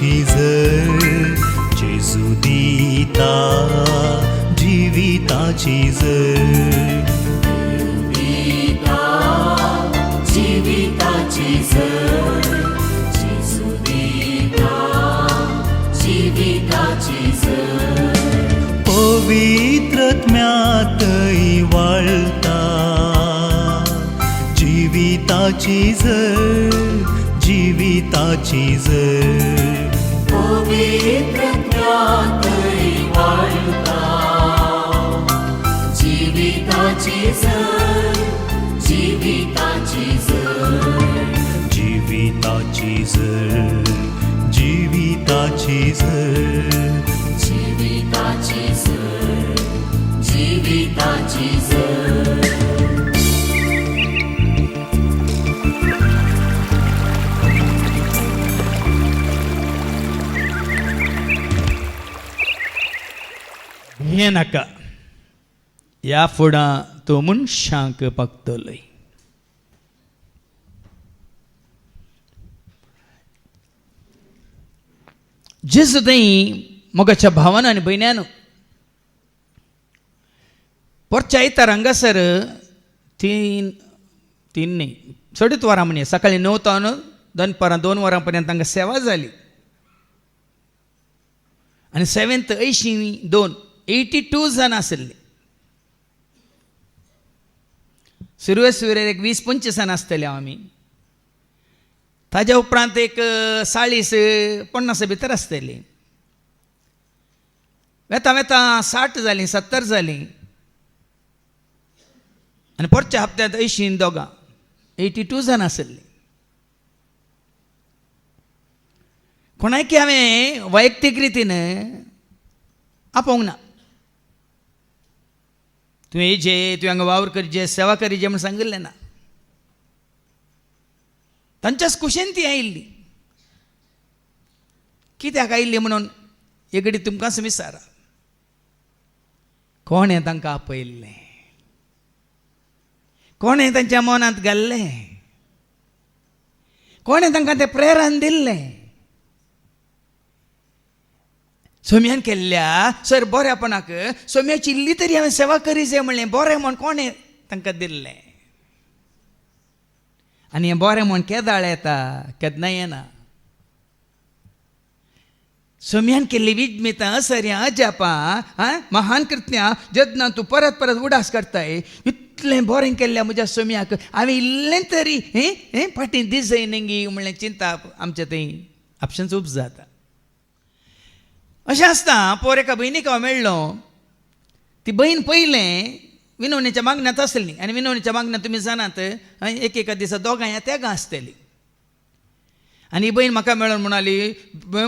झर जेजू दिता जिविताची झर जीविताची झर जेजू दिता जीविताची झर पवित्रत्म्यातई वाळता जीविताची झर जीविताची झर पवित्रत्म्यातई वाळता जीविताची झर जीविताची झर जीविताची झर जीविताची झर जीविताची झर जीविताची झर हे नाका या फुडां तो मनशांक पगतलय. जेजू थंय मोगाच्या भावान आनी भयण्यान परच्या आयतार हांगासर तीन न्ही 3.5 वरां म्हणजे सकाळीं 9 तावन दनपारां 2 वरां पर्यंत तांकां सेवा जाली. आनी 7th 82 जाणां आसलीं. सुरवेर एक 20-25 जाणां आसतले आमी. ताज्या उपरांत एक 40-50 भितर आसतली. वेता वेता 60 जालीं 70 जालीं आनी परच्या हप्त्यांत 82 जाणां आसलीं. कोणायकी हांवें वैयक्तीक रितीन आपोवंक ना. तुवें येजे तुवें हांगा वावर करचे सेवा करीजे म्हण सांगिल्लें ना. तांच्याच कुशेन ती आयिल्ली. कित्याक आयिल्ली म्हणून एक घडी तुमकांच विचारा. कोणें तांकां आपयल्लें? कोणें तांच्या मनांत घाल्लें? कोणें तांकां तें प्रेरण दिल्लें? सोम्यान केल्ल्या सर बऱ्यापणाक सोम्याची इल्ली तरी हांवें सेवा करी जाय म्हणलें. बरें म्हण कोणें तांकां दिल्लें? आनी हें बरें म्हण केदाळ येता केन्ना येना. सोम्यान केल्ली विजमितां सर्यां अजापां महान कृत्यां जेदना तूं परत परत उडास करताय. इतलें बरें केल्ल्या म्हज्या सोम्याक हांवें इल्लें तरी फाटीं दीस जाय नेंगी म्हणलें चिंता आमच्या थंय ऑप्शन्स खूब जाता. अशें आसता. पोर एका भयणीक हांव मेळ्ळो. ती भयण पयलें विनवणेच्या मागण्यांत आसली. आनी विनवणेच्या मागण्यांत तुमी जाणात एका दिसा दोगांय तेगां आसतलीं. आनी ही भयण म्हाका मेळोन म्हणाली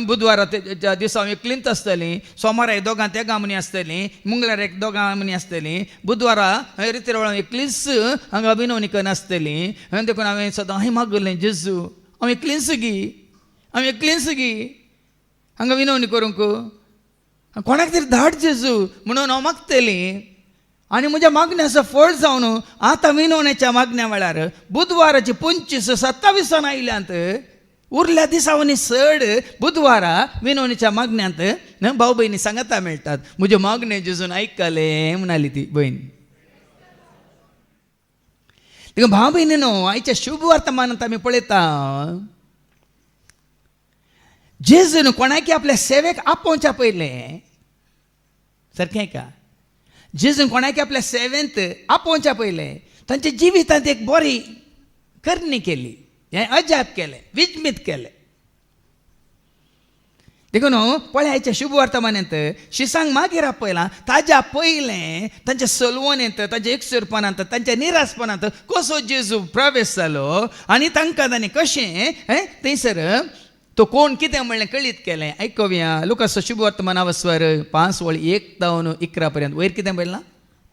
बुधवाराच्या दिसा हांव एकलींच आसतलीं. सोमारा दोगां तेगां मनी आसतलीं. मंगळार एक दोगां मनी आसतलीं. बुधवारा रितीर वेळार एकलींच हांगा विनवणी नासतलीं. देखून हांवें सदां मागलें जेजू हांव एकलींच गी हांगा विनवणी करूंक कोणाक तरी धाड जेजू म्हणून हांव मागतलीं. आनी म्हज्या मागण्याचो फळ जावन आतां विनवणेच्या मागण्या वेळार बुधवाराची 25-27 आयल्यांत उरल्या दिसांनी चड बुधवारा विनवणेच्या मागण्यांत भाऊ भयणी सांगता मेळटात. म्हज्यो मागण्यो जेजून आयकले म्हणाली ती भयण. देखून भाव भयणीनो आयच्या शुभ वर्तमानांत आमी पळयता जेजून कोणाकी आपल्या सेवेक आपोवच्या पयलें सारकें का जेजून कोणाकी आपल्या सेवेंत आपोवच्या पयलें तांच्या जिवितांत एक बरी करणी केली. हें अजाप केलें विजमीत केलें. देखून पळयाच्या शुभ वर्तमानांत शिसांक मागीर आपयलां ताज्या पयलें तांच्या सलवणेंत तांच्या एकसुरपणांत तांच्या निरासपणांत कसो जेजू प्रवेश जालो आनी तांकां ताणें कशें थंयसर तो कोण कितें म्हणलें कळीत केलें. आयकुया लुकास शुभ वर्तमानावस्वर 5:1-11 पर्यंत. वयर कितें बरयलां?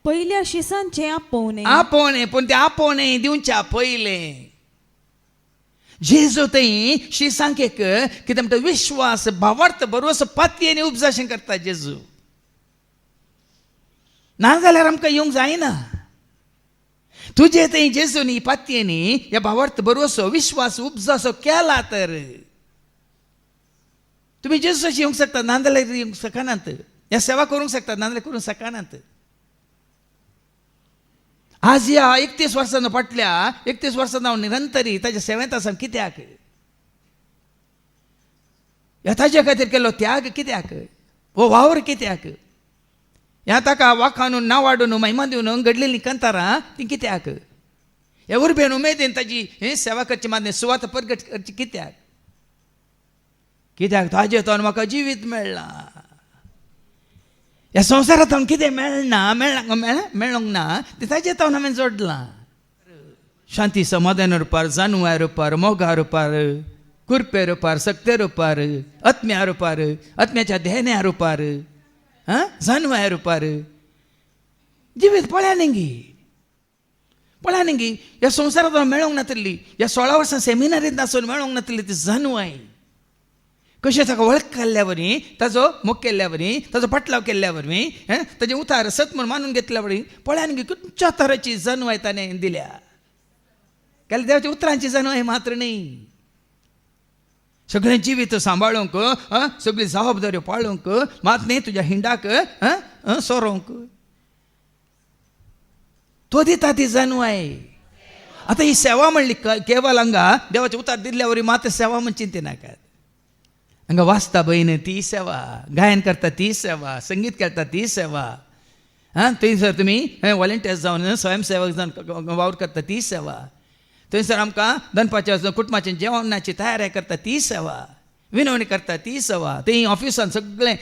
पयल्या शिसांचे आपोवणे पूण ते आपोवणे दिवच्या पयलें जेजू थंय शिसांक एक कितें म्हणटा विश्वास भावार्थ बरोस पातयेनी उपजाशें करता जेजू. नाजाल्यार आमकां येवंक जायना. तुजे थंय जेजूनी पातयेनी ह्या भावार्थ बरोसो विश्वास उपजासो केला तर तुम्ही जेजूशी येऊंक शकतात, नांदला येऊंक सकानांत, या सेवा करूंक शकतात, नांदला करूंक सकानांत. आज या 31 वर्सांना फाटल्या 31 वर्सांना हांव निरंतरी ताच्या सेवेंत आसा. कित्याक? ह्या ताजे खातीर केलो त्याग कित्याक? हो वावर कित्याक? ह्या ताका वाखानून ना वाडून महिमा दिवन घडलेलीं कंतारां ती कित्याक? ह्या उर्बेन उमेदीन ताजी सेवा करची मागणी सुवात परगट करची कित्याक? कित्याक ताजे हातून म्हाका जिवीत मेळ्ळा. ह्या संवसारांत हांव कितें मेळोंक ना ते ताजे हातून हांवें जोडलां. शांती समाधान रुपार, जानुवाय रुपार, मोगा रुपार, कुरपे रुपार, सक्ते रुपार, आत्म्या रुपार, आत्म्याच्या ध्येन्या रुपार, जानुवाय रुपार जिवीत पळ्या न्ही. ह्या संवसारांत हांव मेळोंक नातली, ह्या 16 वर्सां सेमिनारींत आसून मेळोंक नातली ती जानुवाय. कशें ताका वळख केल्ल्या वरी, ताजो मोग केल्ल्या वरी, ताजो पाटलाव केल्ल्या वरी, ताजे उतार सत म्हूण मानून घेतल्या वरी पळ्या न्ही खंयच्या तराची जानुवाय ताणें दिल्या. केल्या देवाच्या उतरांची जानुवाय मात्र न्ही. सगळें जिवीत सांबाळूंक, सगळी जबाबदाऱ्यो पाळूंक, मात न्ही तुज्या हिंडाक सोरोंक तो दिता ती जानुवाय. आतां ही सेवा म्हणली केवल हांगा देवाचे उतार दिल्ल्या वरी मात्र सेवा म्हण चिंते नाकात. हांगा वाचता बहीण ती सेवा, गायन करता ती सेवा, संगीत खेळटा ती सेवा, थंयसर तुमी वॉलंटियर्स जावन स्वयंसेवक जावन वावर करता ती सेवा, थंयसर आमकां दनपारच्या कुटुंबाचें जेवणाची तयारी करता ती सेवा, विनवणी करता ती सेवा, थंय ऑफिसान सगळें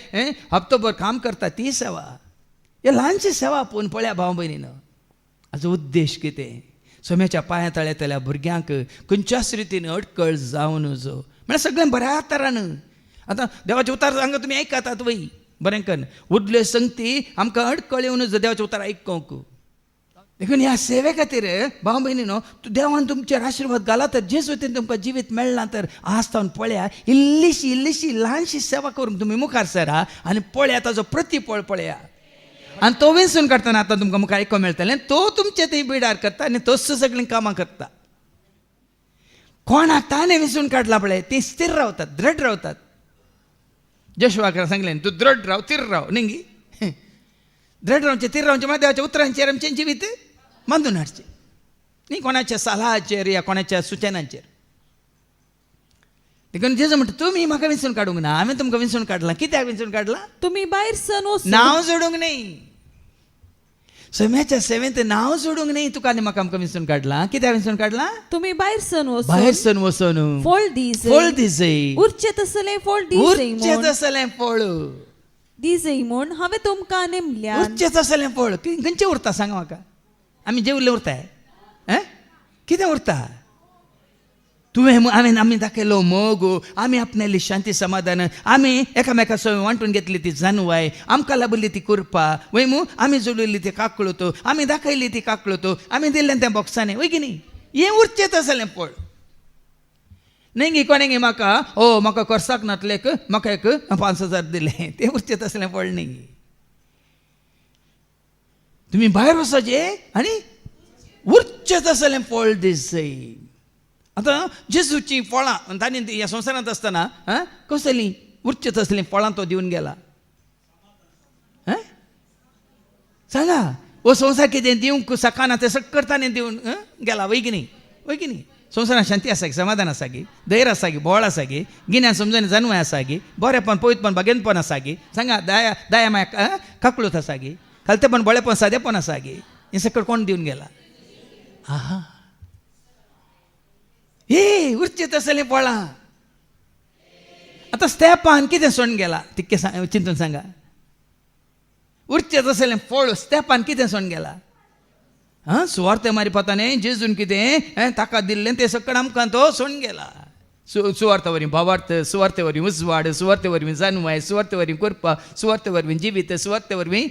हप्तोभर काम करता ती सेवा. हे ल्हानशी सेवा पळोवन पळया भाव भयणीनो, हाजो उद्देश कितें? सोम्याच्या पांया तळ्या भुरग्यांक खंयच्याच रितीन अडकळ जावं नजो, म्हळ्यार सगळें बऱ्या तरान. आतां देवाचे उतार हांगा तुमी आयकातात वय बरें करून, उरल्यो संगती आमकां अडकळ येवन देवाचे उतार आयकोंक. देखून ह्या सेवे खातीर भाव भयणीनो देवान तुमचेर आशिर्वाद घाला तर जेच वतीन तुमकां जिवीत मेळना तर आज तावन पळया इल्लीशी ल्हानशी सेवा करूंक तुमी मुखार सरा आनी पळया ताजो प्रतिफळ पळया. आनी तो वेंचून काडटना आतां तुमकां मुखार आयको मेळटलें, तो तुमचे थंय बिडार करता आनी तोच सगळीं कामां करता. कोणाक ताणें वेंचून काडला पळय ती स्थिर रावतात, दृढ रावतात. जोशुवाक सांगलें तूं दृढ राव, तीर राव न्ही. दृढ रावचें, तीर रावचें, मागीर देवाच्या उतरांचेर आमचें जिवीत बांदून हाडचें न्ही, कोणाच्या सल्हाचेर या कोणाच्या सुचनांचेर. देखून जेजू म्हणटा तुमी म्हाका वेंचून काडूंक ना, हांवें तुमकां वेंचून काडलां. कित्याक वेंचून काडलां? तुम्ही भायर सण वचून नांव जोडूंक न्ही. सोम्याच्या सेवेंत नांव जोडूंक न्ही. तुका आनी म्हाका आमकां वेंचून काडलां. कित्याक वेंचून काडलां? तुम्ही भायर सण भायर सण वचून फळ दिसय, फळ दिसय, उरचे तसले फळ दिसय उरचें तसलें फळ दिसय म्हूण हांवें तुमकां नेमल्या. उरचें तसलें फळ खंयचें उरता सांगा म्हाका? आमी जेवल्लें उरताय? कितें उरता? तुवें आमी दाखयलो मोग, आमी आपणाली शांती समाधान, आमी एकामेका सवय वांटून घेतली ती जानुवाय, आमकां लाभिल्ली ती कुरपा वय मू, आमी जोडिल्ली ती काकळूत, आमी दाखयली ती काकळूत, आमी दिल्लें त्या बॉक्सांनी वय की न्ही. हें उरचें तसलें फळ न्ही. कोणें म्हाका कोर्साक नातलेक म्हाका एक 5,000 दिले, तें उरचें तसलें फळ न्ही. तुमी भायर वचचें आनी उरचें तसलें फळ दिसय. आतां जेजूची फळां तांणी ह्या संवसारांत आसतना कसलीं उरचें तसलीं फळां तो दिवन गेला सांगा. हो संवसार कितें दिवंक सकाना तें सगळें ताणें दिवन गेला वय की न्ही. संवसारांत शांती आसा गी, समाधान आसा गी, धैर्य आसा गी, बोळ आसा गी, गिन्यान समजून जानुवाय आसा गी, बरेंपण पवित्रपण भागेनपण आसा गी, सांगा दया माया काकळूत आसा गी, खालतेपण बळेपण सादेपण आसा गी. हें सगळें कोण दिवन गेला? आहा हे उरचें तसलें फळां. आतां स्तेपान कितें सोडून गेला तितकें चिंतून सांगा. उरचें तसलें फळ स्तेपान कितें सोडून गेला? सुवार्थ मारिपाताने जेजून कितें ताका दिल्लें तें सगळें आमकां तो सोडून गेला. सुवार्थ वरवीं भावार्थ, सुवार्थ वरवीं उजवाड, सुवार्थ वरवीं जानुवाय, सुवार्थ वरवीं कुरपा, सुवार्थ वरवीं जिवीत, सुवार्थ वरवीं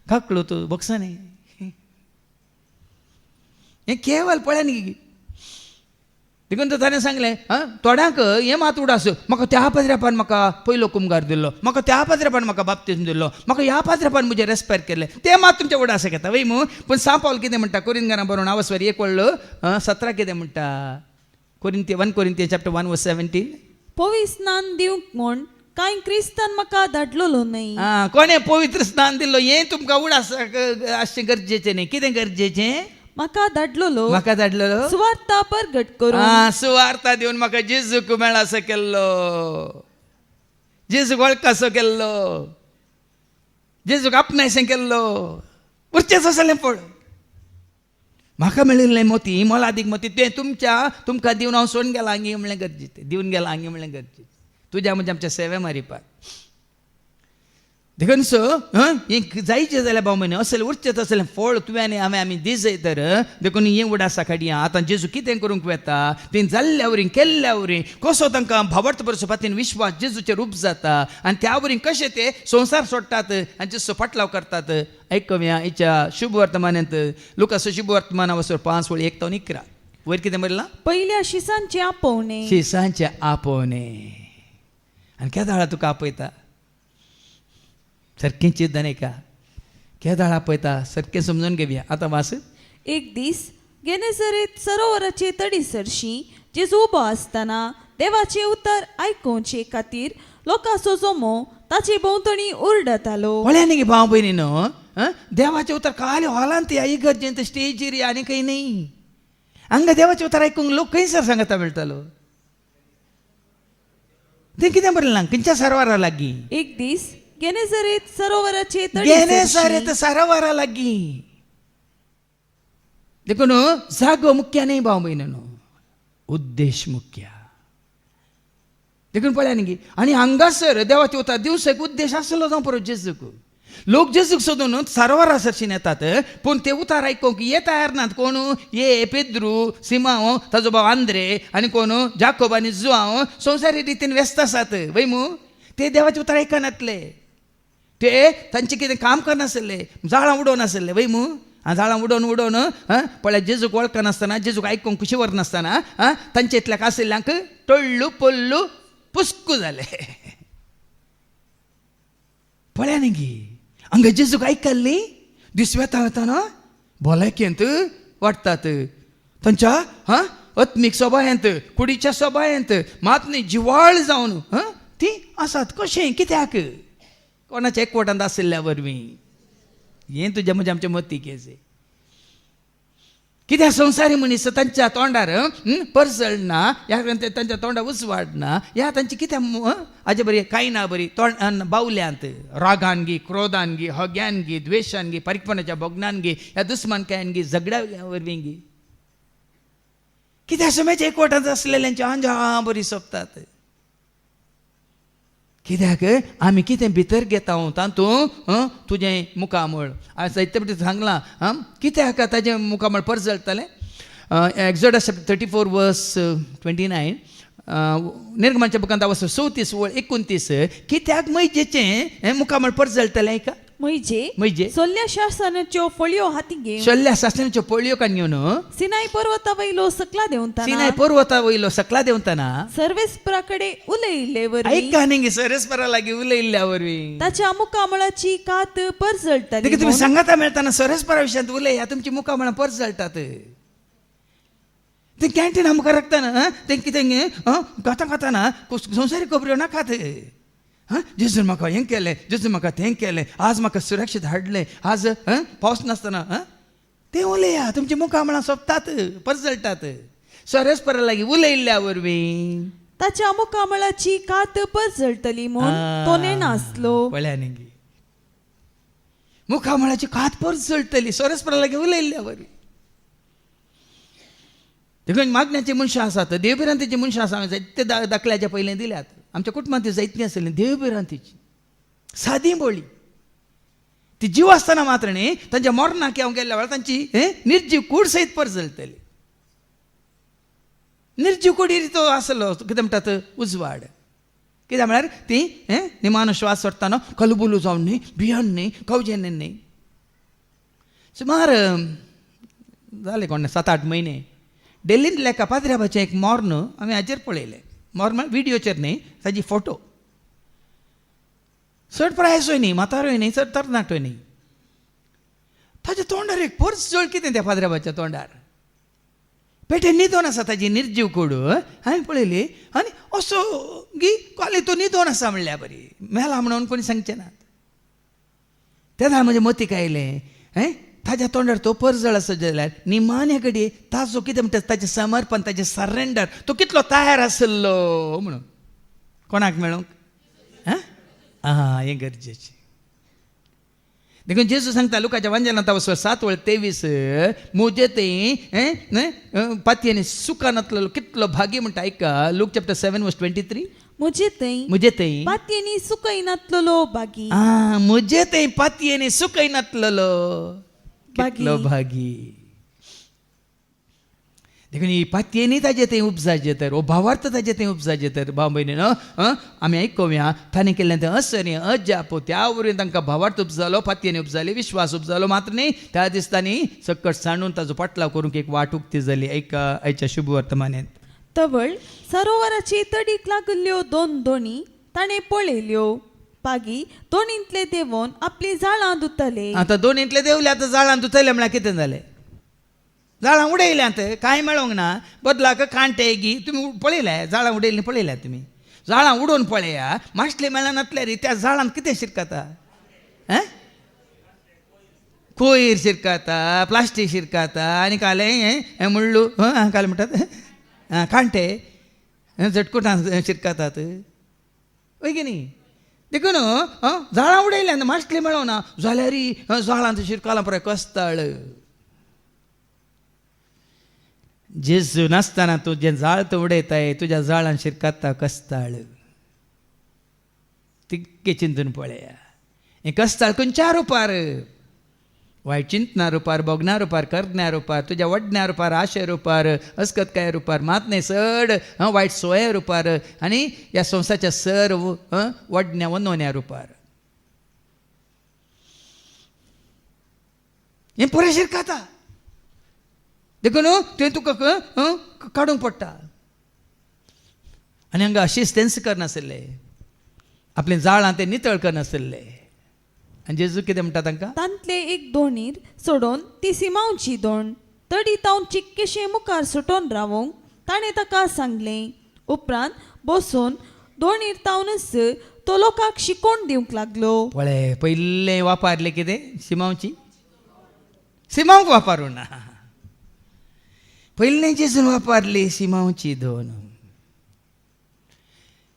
काकळूत बॉक्सांनी. हें केवल पळय न्ही. देखून तो ताणें सांगलें थोड्यांक हें मात उडास, म्हाका त्या पाद्र्यापान म्हाका पयलो कुमगार दिल्लो, म्हाका त्या पाद्र्यापान म्हाका बाप्तिस्म दिल्लो, म्हाका ह्या पाद्र्यापान म्हजें रेस्पेर केलें, तें मात तुमच्या उडास घेता वय मू. पूण सा पावल कितें म्हणटा कोरिंथांकारां बरोवन 1:17 कितें म्हणटा? 1 Corinthians chapter 1 verse 17 पवित्र स्नान दिवंक म्हूण कांय क्रिस्तान म्हाका धाडलोलो न्ही. कोणे पवित्र स्नान दिलो हें तुमकां उडास आसचें गरजेचें न्ही. कितें गरजेचें? म्हाका धाडलोलो म्हाका धाडलेलो सुवार्ता परगट करून. सुवार्ता दिवन म्हाका जेजूक मेळासो केल्लो, जेजूक वळखासो केल्लो, जेजूक आपणायशें केल्लो. उरचेंच आसलें पळ. म्हाका मेळिल्लें मोती मोलादीक मोती तें तुमकां दिवन हांव सोडून गेला हांगी म्हणलें गरजेचें. दिवन गेला हांगी म्हणलें गरजेचें. तुज्या म्हणजे आमच्या सेवे मारिपाक देखून सो हें जायचें जाल्यार भाव म्हणे असलें उरचेंच असलें फळ तुवें आनी आमी दीस तर देखून हें उडासा काडया. आतां जेजू कितें करूंक वेता तें जाल्ल्या वरीं केल्ल्या वरीं कसो तांकां भावार्थ बरो सुपातीन विश्वास जेजूचेर रूप जाता आनी त्या वरीं कशें ते संवसार सोडटात आनी जेजू फाटलाव करतात. आयकूया हेच्या शुभ वर्तमानांत लुकास शुभ वर्तमाना वचून 5:1-11 वयर कितें बरयलां? पयल्या शिसांचे आपोवणे. शिसांचे आपोवणे. आनी केदाळा तुका आपयता सारकें चिंत न्ही का? केदाळ आपयता सारकें समजून घेवया. आतां वास. एक दीस गेनेसरेत सरोवराचे तडीसरशी जेजू उबो आसतना देवाचे उतर आयकोवचे खातीर लोकांचो जमो ताचे भोंवतणी उरडतालो. पळया न्ही भाव भयणी न्हू, देवाचें उतर खाली हॉलांत या इगर्जेंत स्टेजीर आनी खंय न्ही. हांगा देवाचें उतर आयकूंक लोक खंयसर सांगता मेळटलो. तें कितें बरयलां खंयच्या सरवारा लागीं? एक दीस गेनेसरेत सरोवराचे गेनेसरेत सरोवरा लागीं. देखून जागो मुख्य न्ही भाव भयणी न्हू, उद्देश मुख्य. देखून पळया न्ही. आनी हांगासर देवाचें उतर दिवसाक उद्देश आसलो जावं पळय जेजूक. लोक जेजूक सोदून सरोवरा सरशीन येतात पूण ते उतार आयकूंक ये तयार नात. कोण? ये पेद्रू, सिमांव, ताजो भाव आंद्रे आनी कोण? जाकोब आनी जुआंव संवसारी रितीन व्यस्त आसात वय मू. ते देवाचें उतर आयकनातले. ते तांचें कितें काम करनासले, जाळां उडोवन आसले वय मू. झाडां उडोवन पळय जेजूक वळखनासतना जेजूक आयकूंक कुशी व्हरनासतना तांचे इतल्याक आशिल्ल्यांक टळ्ळू पल्लू पुस्कू जाले. पळया न्ही गी हांगा जेजूक आयकल्ली दीस वेता वेताना भलायकेंत वाडटात. तांच्या आत्मीक सभायेंत कुडीच्या सभायेंत मात न्ही जिवाळ जावन ती आसात. कशें? कित्याक? कोणाच्या एकवटांत आशिल्ल्या वरवीं. हें तुजें म्हणजे आमचें मतीकेचें. कित्याक संवसारी मनीस तांच्या तोंडार परसळ ना, ह्या तांच्या तोंडार उसवाड ना, ह्या तांची कित्याक हाजे बरी कांय ना बरी तोंड बावल्यांत रागान गी, क्रोधान गी, हग्यान गी, द्वेशान गी, पारीकपणाच्या बोगनान गी, ह्या दुस्मानकायन गी, झगड्या वरवीं गी. कित्याक समाज एकवटांत आसलेल्यांची आंजा बरी सोंपतात. कित्याक आमी कितें भितर घेता तातूंत तुजें मुखामळ. आज जायते फावटी सांगलां कित्याक ताजें मुखामळ परस जळटलें. एक्झोडस 34:29 निर्गमाच्या बुकांत वचून 34:29 कित्याक मैजेचें मुखामळ परस जळटलें का? मैजे सोल्ल्या शासनाच्यो फळयो हाती घेवन सोल्ल्या शासनाच्यो फळयो काडून सिनाय पर्वता वयलो सकला देंवताना सिनाय पर्वता वयलो सकला देंवताना सर्वेस्परा कडेन उलयिल्ले वरवीं ऐका न्ही सर्वेस्परा लागीं उलयिल्ल्या वरवीं ताच्या मुखामळाची कात परस जळटली. तुम्ही सांगाता मेळताना सर्वेस्परा विशयांत उलया तुमची मुखामळां परस जळटात. ते कॅन्टीन आमकां राखतना ते कितें गाताना संवसारी खबऱ्यो नाकात. जेजून म्हाका हें केलें, जेजून म्हाका तें केलें, आज म्हाका सुरक्षीत हाडलें, आज पावस नासतना तें उलया. तुमची मुखामळां सोंपतात, परस जळटात. सर्वेस्परा लागीं उलयिल्ल्या वरवीं ताच्या मुखामळाची कात परस जळटली म्हूण तो नेनासलो. पळया न्ही मुखामळाची कात परस जळटली सर्वेस्परा लागीं उलयिल्ल्या वरवीं. देखून मागण्याची मनशां आसात, देवबिरांतीची मनशां आसा. जायते दाखल्याच्या पयलें दिल्यात. आमच्या कुटुंबांत ती जायती आसली देवबिरांतीची सादी बोळी. ती जीव आसतना मात्र न्ही तांच्या मरणाक हांव गेल्ल्या वेळार तांची निर्जीव कूड सयत परस जळटली. निर्जीव कुडीर तो आसलो कितें म्हणटात उजवाड. कित्याक म्हळ्यार ती निमानो श्वास सोडटाना कलबुलू जावन न्ही, भियन न्ही, कवजेन न्ही. सुमार जाले कोण 7-8 म्हयने दिल्लींतल्या एका पाद्र्याबाचें एक मोर्न हांवें हाचेर पळयलें. मोर्न म्हळ्यार व्हिडियोचेर न्ही, ताजी फोटो. चड प्रायसूय न्ही, म्हातारोय न्ही, चड तरणाटोय न्ही. ताच्या तोंडार एक परस जळ कितें त्या पाद्र्याबाच्या तोंडार. पेटे न्हिदोन आसा ताजी निर्जीव कोडू हांवें पळयली आनी असो गी कॉले तो न्हिदोन आसा म्हणल्या बरी मेला म्हणून कोणी सांगचें ना तेन्ना म्हज्या मतीक आयलें ताज्या तोंडार तो परजळ आसा जाल्यार निमाणे घडये ताजो कितें म्हणटा ताजें समर्पण ताजें सरेंडर तो कितलो तयार आसलो म्हणून कोणाक मेळूंक हें गरजेचें देखून जेजू सांगता लुकाच्या वंजनांत 7:23 मुजे ते पातयेने सुका नातलो कितलो भागी म्हणटा ऐका लूक चॅप्टर 7:23 मुजे थंय पातयेनी सुकय नातलो बागी मुजे ते पातयेने सुकय नातलो कितलो भागी देखून ही पातयेनी ताजे थंय उपजाचे तर ओ भावार्थ ताजे थंय उपजाचे तर भाव भयणीनो आमी आयकोवया ताणें केल्लें तें असरी अजापो त्या वरून तांकां भावार्थ उपजालो पातयेनी उपजाली विश्वास उपजालो मात्र न्ही त्या दिसतांनी सकट सांडून ताजो पाटलाव करूंक एक वाट उक्ती जाली ऐका आयच्या शुभ वर्तमानांत तवळ सरोवराचे तडीक लागल्ल्यो 2 दोणी ताणें पळयल्यो पागी दोणींतले देवोन आपली जाळां धुतले आतां दोनींतले देवले आतां जाळां धुतले म्हळ्यार कितें जालें जाळां उडयल्यांत कांय मेळोंक ना बदलाक कांटे गी तुमी पळयल्या जाळां उडयल्लीं पळयल्या तुमी जाळां उडोवन पळया माश्ले मेळना नातले रे त्या जाळांत कितें शिरकता कोयर शिरकता प्लास्टीक शिरकता आनी काले हें मुळ्ळू काले म्हणटात कांटे झटकुटां शिरकतात वय की न्ही देखून जाळां उडयल्यांत माश्ले मेळोना जाल्यार जाळांत शिरकलां पळय कस्ताळ जेजू नासतना तूं जें जाळ तो उडयताय तुज्या जाळान शिरकता कस्ताळ तितके चिंतून पळया हें कस्ताळ खंयच्या रुपार वायट चिंतना रुपार बोगना रुपार करण्या रुपार तुज्या वडण्या रुपार आशे रुपार अस्कतकाय रुपार मात न्ही चड वायट सोये रुपार आनी ह्या संवसाच्या सर वडण्या वनोवण्या रुपार हें पुरें शिरकता देखून तें तुका काडूंक पडटा आनी हांगा अशीच तेंच करनासले आपलें जाळां तें नितळ करनासले आनी जेजू कितें म्हणटा तांकां तांतले एक दोणीर सोडून ती सिमांवची दोण तडी तावन चिक्केशें मुखार सुटोवन रावोंक ताणें ताका सांगलें उपरांत बसून दोणीर तावनच तो लोकांक शिकोवन दिवंक लागलो पळय पयलें वापरलें कितें सिमांवची सिमांवक वापरूं ना पयलें जेजून वापरली सिमांवची दोन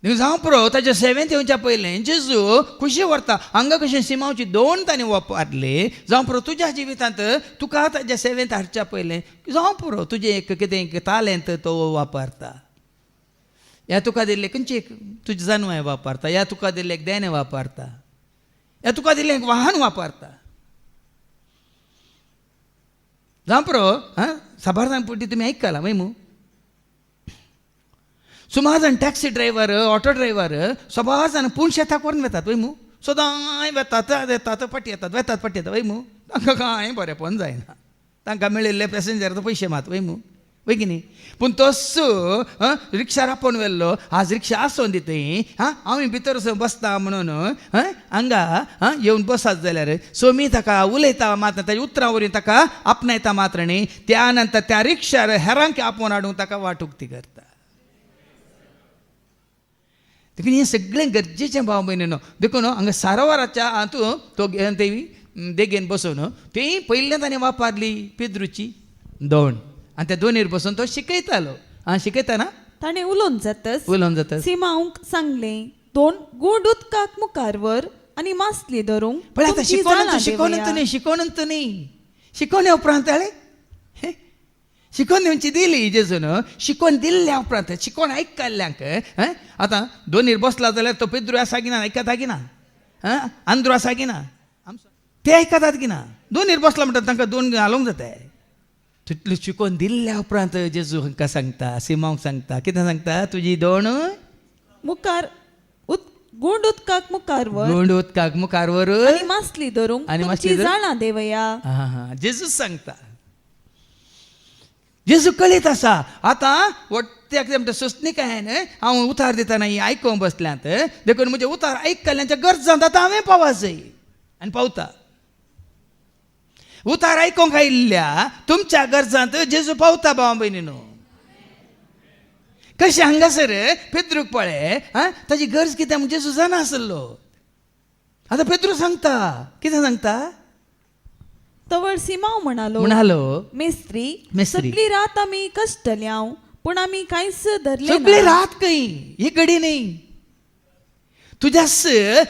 जावं पुरो ताच्या सेवेंत येवच्या पयलें जेजू खुशी व्हरता हांगा कशें सिमांवची दोन ताणें वापरली जावं पुरो तुज्या जिवितांत तुका ताच्या सेवेंत हाडच्या पयलें जावं पुरो तुजें एक कितें तालेंत तो वापरता ह्या तुका दिल्लें खंयची एक तुजें जानवाय वापरता ह्या तुका दिल्लें एक देणें वापरता ह्या तुका दिल्लें एक वाहन वापरता जावं पुरो साबार पुटी तुमी आयकला वयमू सुमार जाण टॅक्सी ड्रायव्हर ऑटो ड्रायव्हर सबार जाण पूण शेताक व्हरून वेतात वयमू सदां वेतात येतात पटी येतात वेतात पटी येतात वयमू तांकां कांय बरेंपण जायना तांकां मेळिल्ले पॅसेंजर पयशे मात वयमू वय की न्ही पूण तस्सो रिक्षा रापोवन व्हेल्लो आज रिक्षा आसोवन दितय हांव भितर बसता म्हणून हांगा येवन बसात जाल्यार सोमी ताका उलयता मात ताच्या उतरां वरवीं ताका आपणायता मात्र न्ही त्या नंतर त्या रिक्षार हेरांक आपोवन हाडूंक ताका वाटुक्ती करता देखून हें सगळें गरजेचें भाव भयणीनो देखून हांगा सारोवराच्या हातूंत तो देगेन बसून तें पयलें ताणें वापरली पिद्रुची दोण आनी त्या दोनीर बसून तो शिकयतालो शिकयतना ताणें उलोवन जातच सिमांवक सांगलें दोन गूंड उदकाक मुखार व्हर आनी मासली धरूंक पण आतां शिकोवनूच न्ही शिकोवणे उपरांत शिकोवन दिवची दिली जेजून शिकोवन दिल्ल्या उपरांत शिकोवन आयकल्ल्यांक आतां दोनीर बसला जाल्यार तो पिद्रू आसा की ना आयकता की ना आंध्रू आसा की ना ते आयकतात की ना दोनीर बसला म्हणटा तांकां दोन घालूंक जाता तितलें शिकोवन दिल्ल्या उपरांत जेजू हांकां सांगता सिमांवक सांगता कितें सांगता तुजी दोण मुखार गूंड उदकाक मुखार व्हर गूंड उदकाक मुखार व्हर आनी मासली धरूंक आनी मासली जाणां देवया जेजू सांगता जेजू कळीत आसा आतां वट्याक म्हणटा सोंसणीकायेन हांव उतार दितना ही आयकोवंक बसल्यांत देखून म्हजे उतार आयकल्ल्यांच्या गरजांत आतां हांवें पावूंक जाय आनी पावता उतार आयकोंक आयिल्ल्या तुमच्या गरजांत जेजू पावता भावा भयणीनो. कशें हांगासर पेद्रूक पळय ताची गरज कितें म्हणजे जेजू जाणा आसलो. आतां पेद्रू सांगता कितें सांगता. तवळ सिमाव म्हणालो मेस्त्री मेस्त्री. सगळी रात आम्ही कष्टल्याव पूण आम्ही कांयच धरले सगळी ना. रात खंय ही घडी न्ही. तुज्यास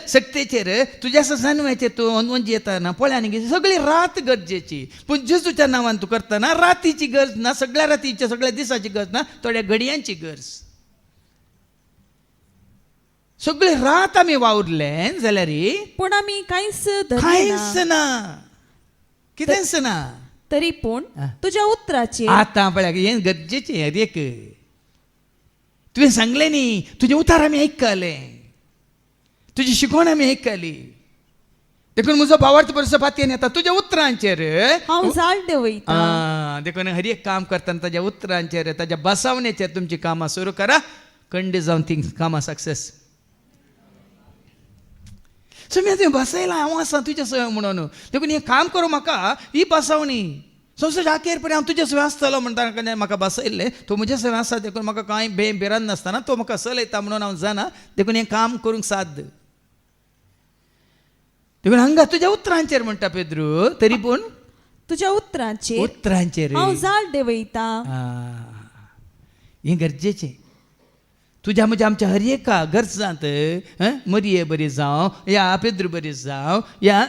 सक्तेचेर तुज्यास जानव्याचेर तूं वंजी येताना पळय न्ही सगळी रात गरजेची. पूण जेजूच्या नांवान तूं करतना रातीची गरज ना, सगळ्या रातीची सगळ्या दिसाची गरज ना, थोड्या घडयांची गरज. सगळी रात आमी वावुरले जाल्यार पूण आम्ही कांयच धरले कांयच ना. ना, कितेंच ना. तरी पूण तुझ्या उतराचेर आतां पळय हें गरजेचें. एक तुवें सांगलें न्ही तुजें उतार आमी आयकले, तुजी शिकवण आमी आयकली. देखून म्हजो भावार्थ बरोसो पातयेन येता तुज्या उतरांचेर हांव जाळ देंवयता. देखून हर एक काम करतना ताज्या उतरांचेर ताज्या बसावणेचेर तुमची कामां सुरू करा. खंड जावन ती कामां सक्सेस. सो मी तुवें बसयलां हांव आसा तुज्या सवय म्हणून. देखून हें काम करूं म्हाका ही बसावणी संवसार आखेर पर्यंत हांव तुजे सवय आसतलो म्हणटा म्हाका बसयल्लें. तूं म्हजे सवय आसा देखून म्हाका कांय भिरांत नासतना तो म्हाका चलयता म्हणून हांव जाणा. देखून हें काम करूंक साद. देखून हांगा तुज्या उतरांचेर म्हणटा पेद्रू. तरी पूण तुझ्या उतरांचेर हांव जाळ देंवयता. हें गरजेचें. तुज्या म्हणजे आमच्या हर एका गरजांत मरिये बरी जावं, या पेद्रू बरी जावं, या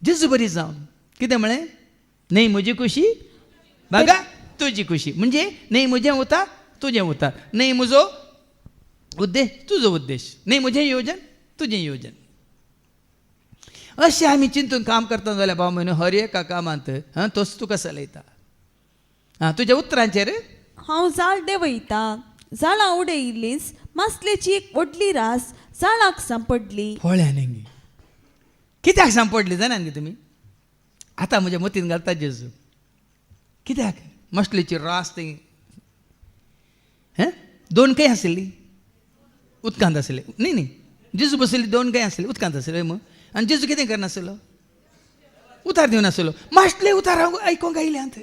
जेजू बरी जावं. कितें म्हळें. न्ही म्हजी खुशी बघा तुजी खुशी. म्हणजे न्ही म्हजें उतार तुजें उतार, न्ही म्हजो उद्देश तुजो उद्देश, न्ही म्हजें येवजन तुजें येवजन. अशें आमी चिंतून काम करता जाल्यार भाव म्हण हर एका कामांत तोच तुका चलयता. तुज्या उतरांचेर हांव जाळ देंवयता. जाळां उडयिल्लीच मासलेची एक व्हडली रास जाळाक सांपडली. पळया न्ही कित्याक सांपडली जाणा न्ही तुमी. आतां म्हज्या मतीन घालता जेजू. कित्याक मसलेची रास ती दोन काही आसली उदकांत आसले न्ही न्ही. जेजू बसयली दोन काही आसली उदकांत आसले मग. आनी जेजू कितें करनासलो उतार दिवनासलो. मासले उतार आयकोंक आयल्यात.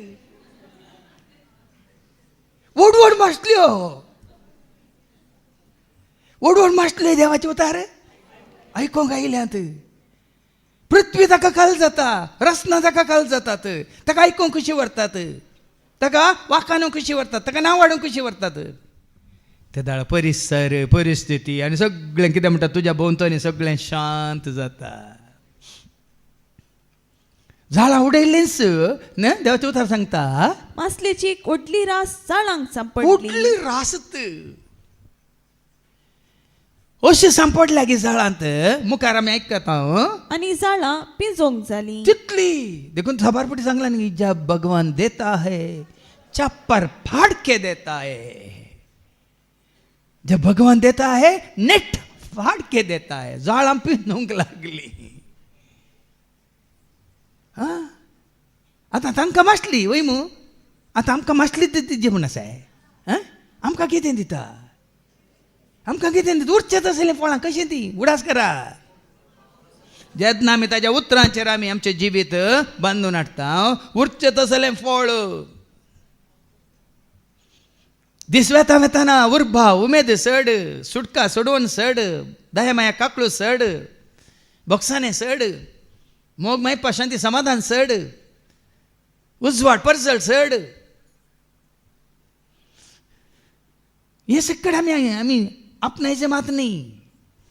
व्हड व्हड मासल्यो व्हड व्हड मासले देवाचे उतार आयकोंक आयल्यात. पृथ्वी ताका काल जाता, रसना ताका काल जातात, ताका आयकोंक कशी व्हरतात, ताका वाखाणूंक कशी व्हरतात, ताका नांव वाडोवंक कशी व्हरतात. ते दाळ परिसर परिस्थिती आनी सगळें कितें म्हणटा तुज्या भोंवतणी सगळें शांत जाता. झाडां उडयलींच न्ही देवाचे उतार सांगता. मासलेची एक व्हडली रास जाळांक सांपडली. व्हडली रासत अशें सांपडल्या की झाडांत मुखार आमी आयकता आनी जाळां पिंजोंक जालीं. तितली. देखून खबरपटी सांगला न्ही जब भगवान देता है चप्पर फाड़ के देता है. जब भगवान देता है नेट फाड़ के देता है. झाडां पिंजोंक लागली. आतां तांकां मासली वय मू. आतां आमकां मासली दिजी म्हूण आसा. आमकां कितें दिता. आमकां कितें दिता. उरचें तसलें फळां कशें ती उडास करा. जेन्ना आमी ताज्या उतरांचेर आमी आमचें जिवीत बांदून हाडटा उरचें तसलें फळ. दीस वेता वेताना उर्बा उमेद सड, सुटका सोडवून सड, दया माया काकळू सड, बोगसाणें सड, मोग मायपा शांती समाधान सड, उजवाड परसळ सड. हे सगळें आमी आपणायचें मात न्ही.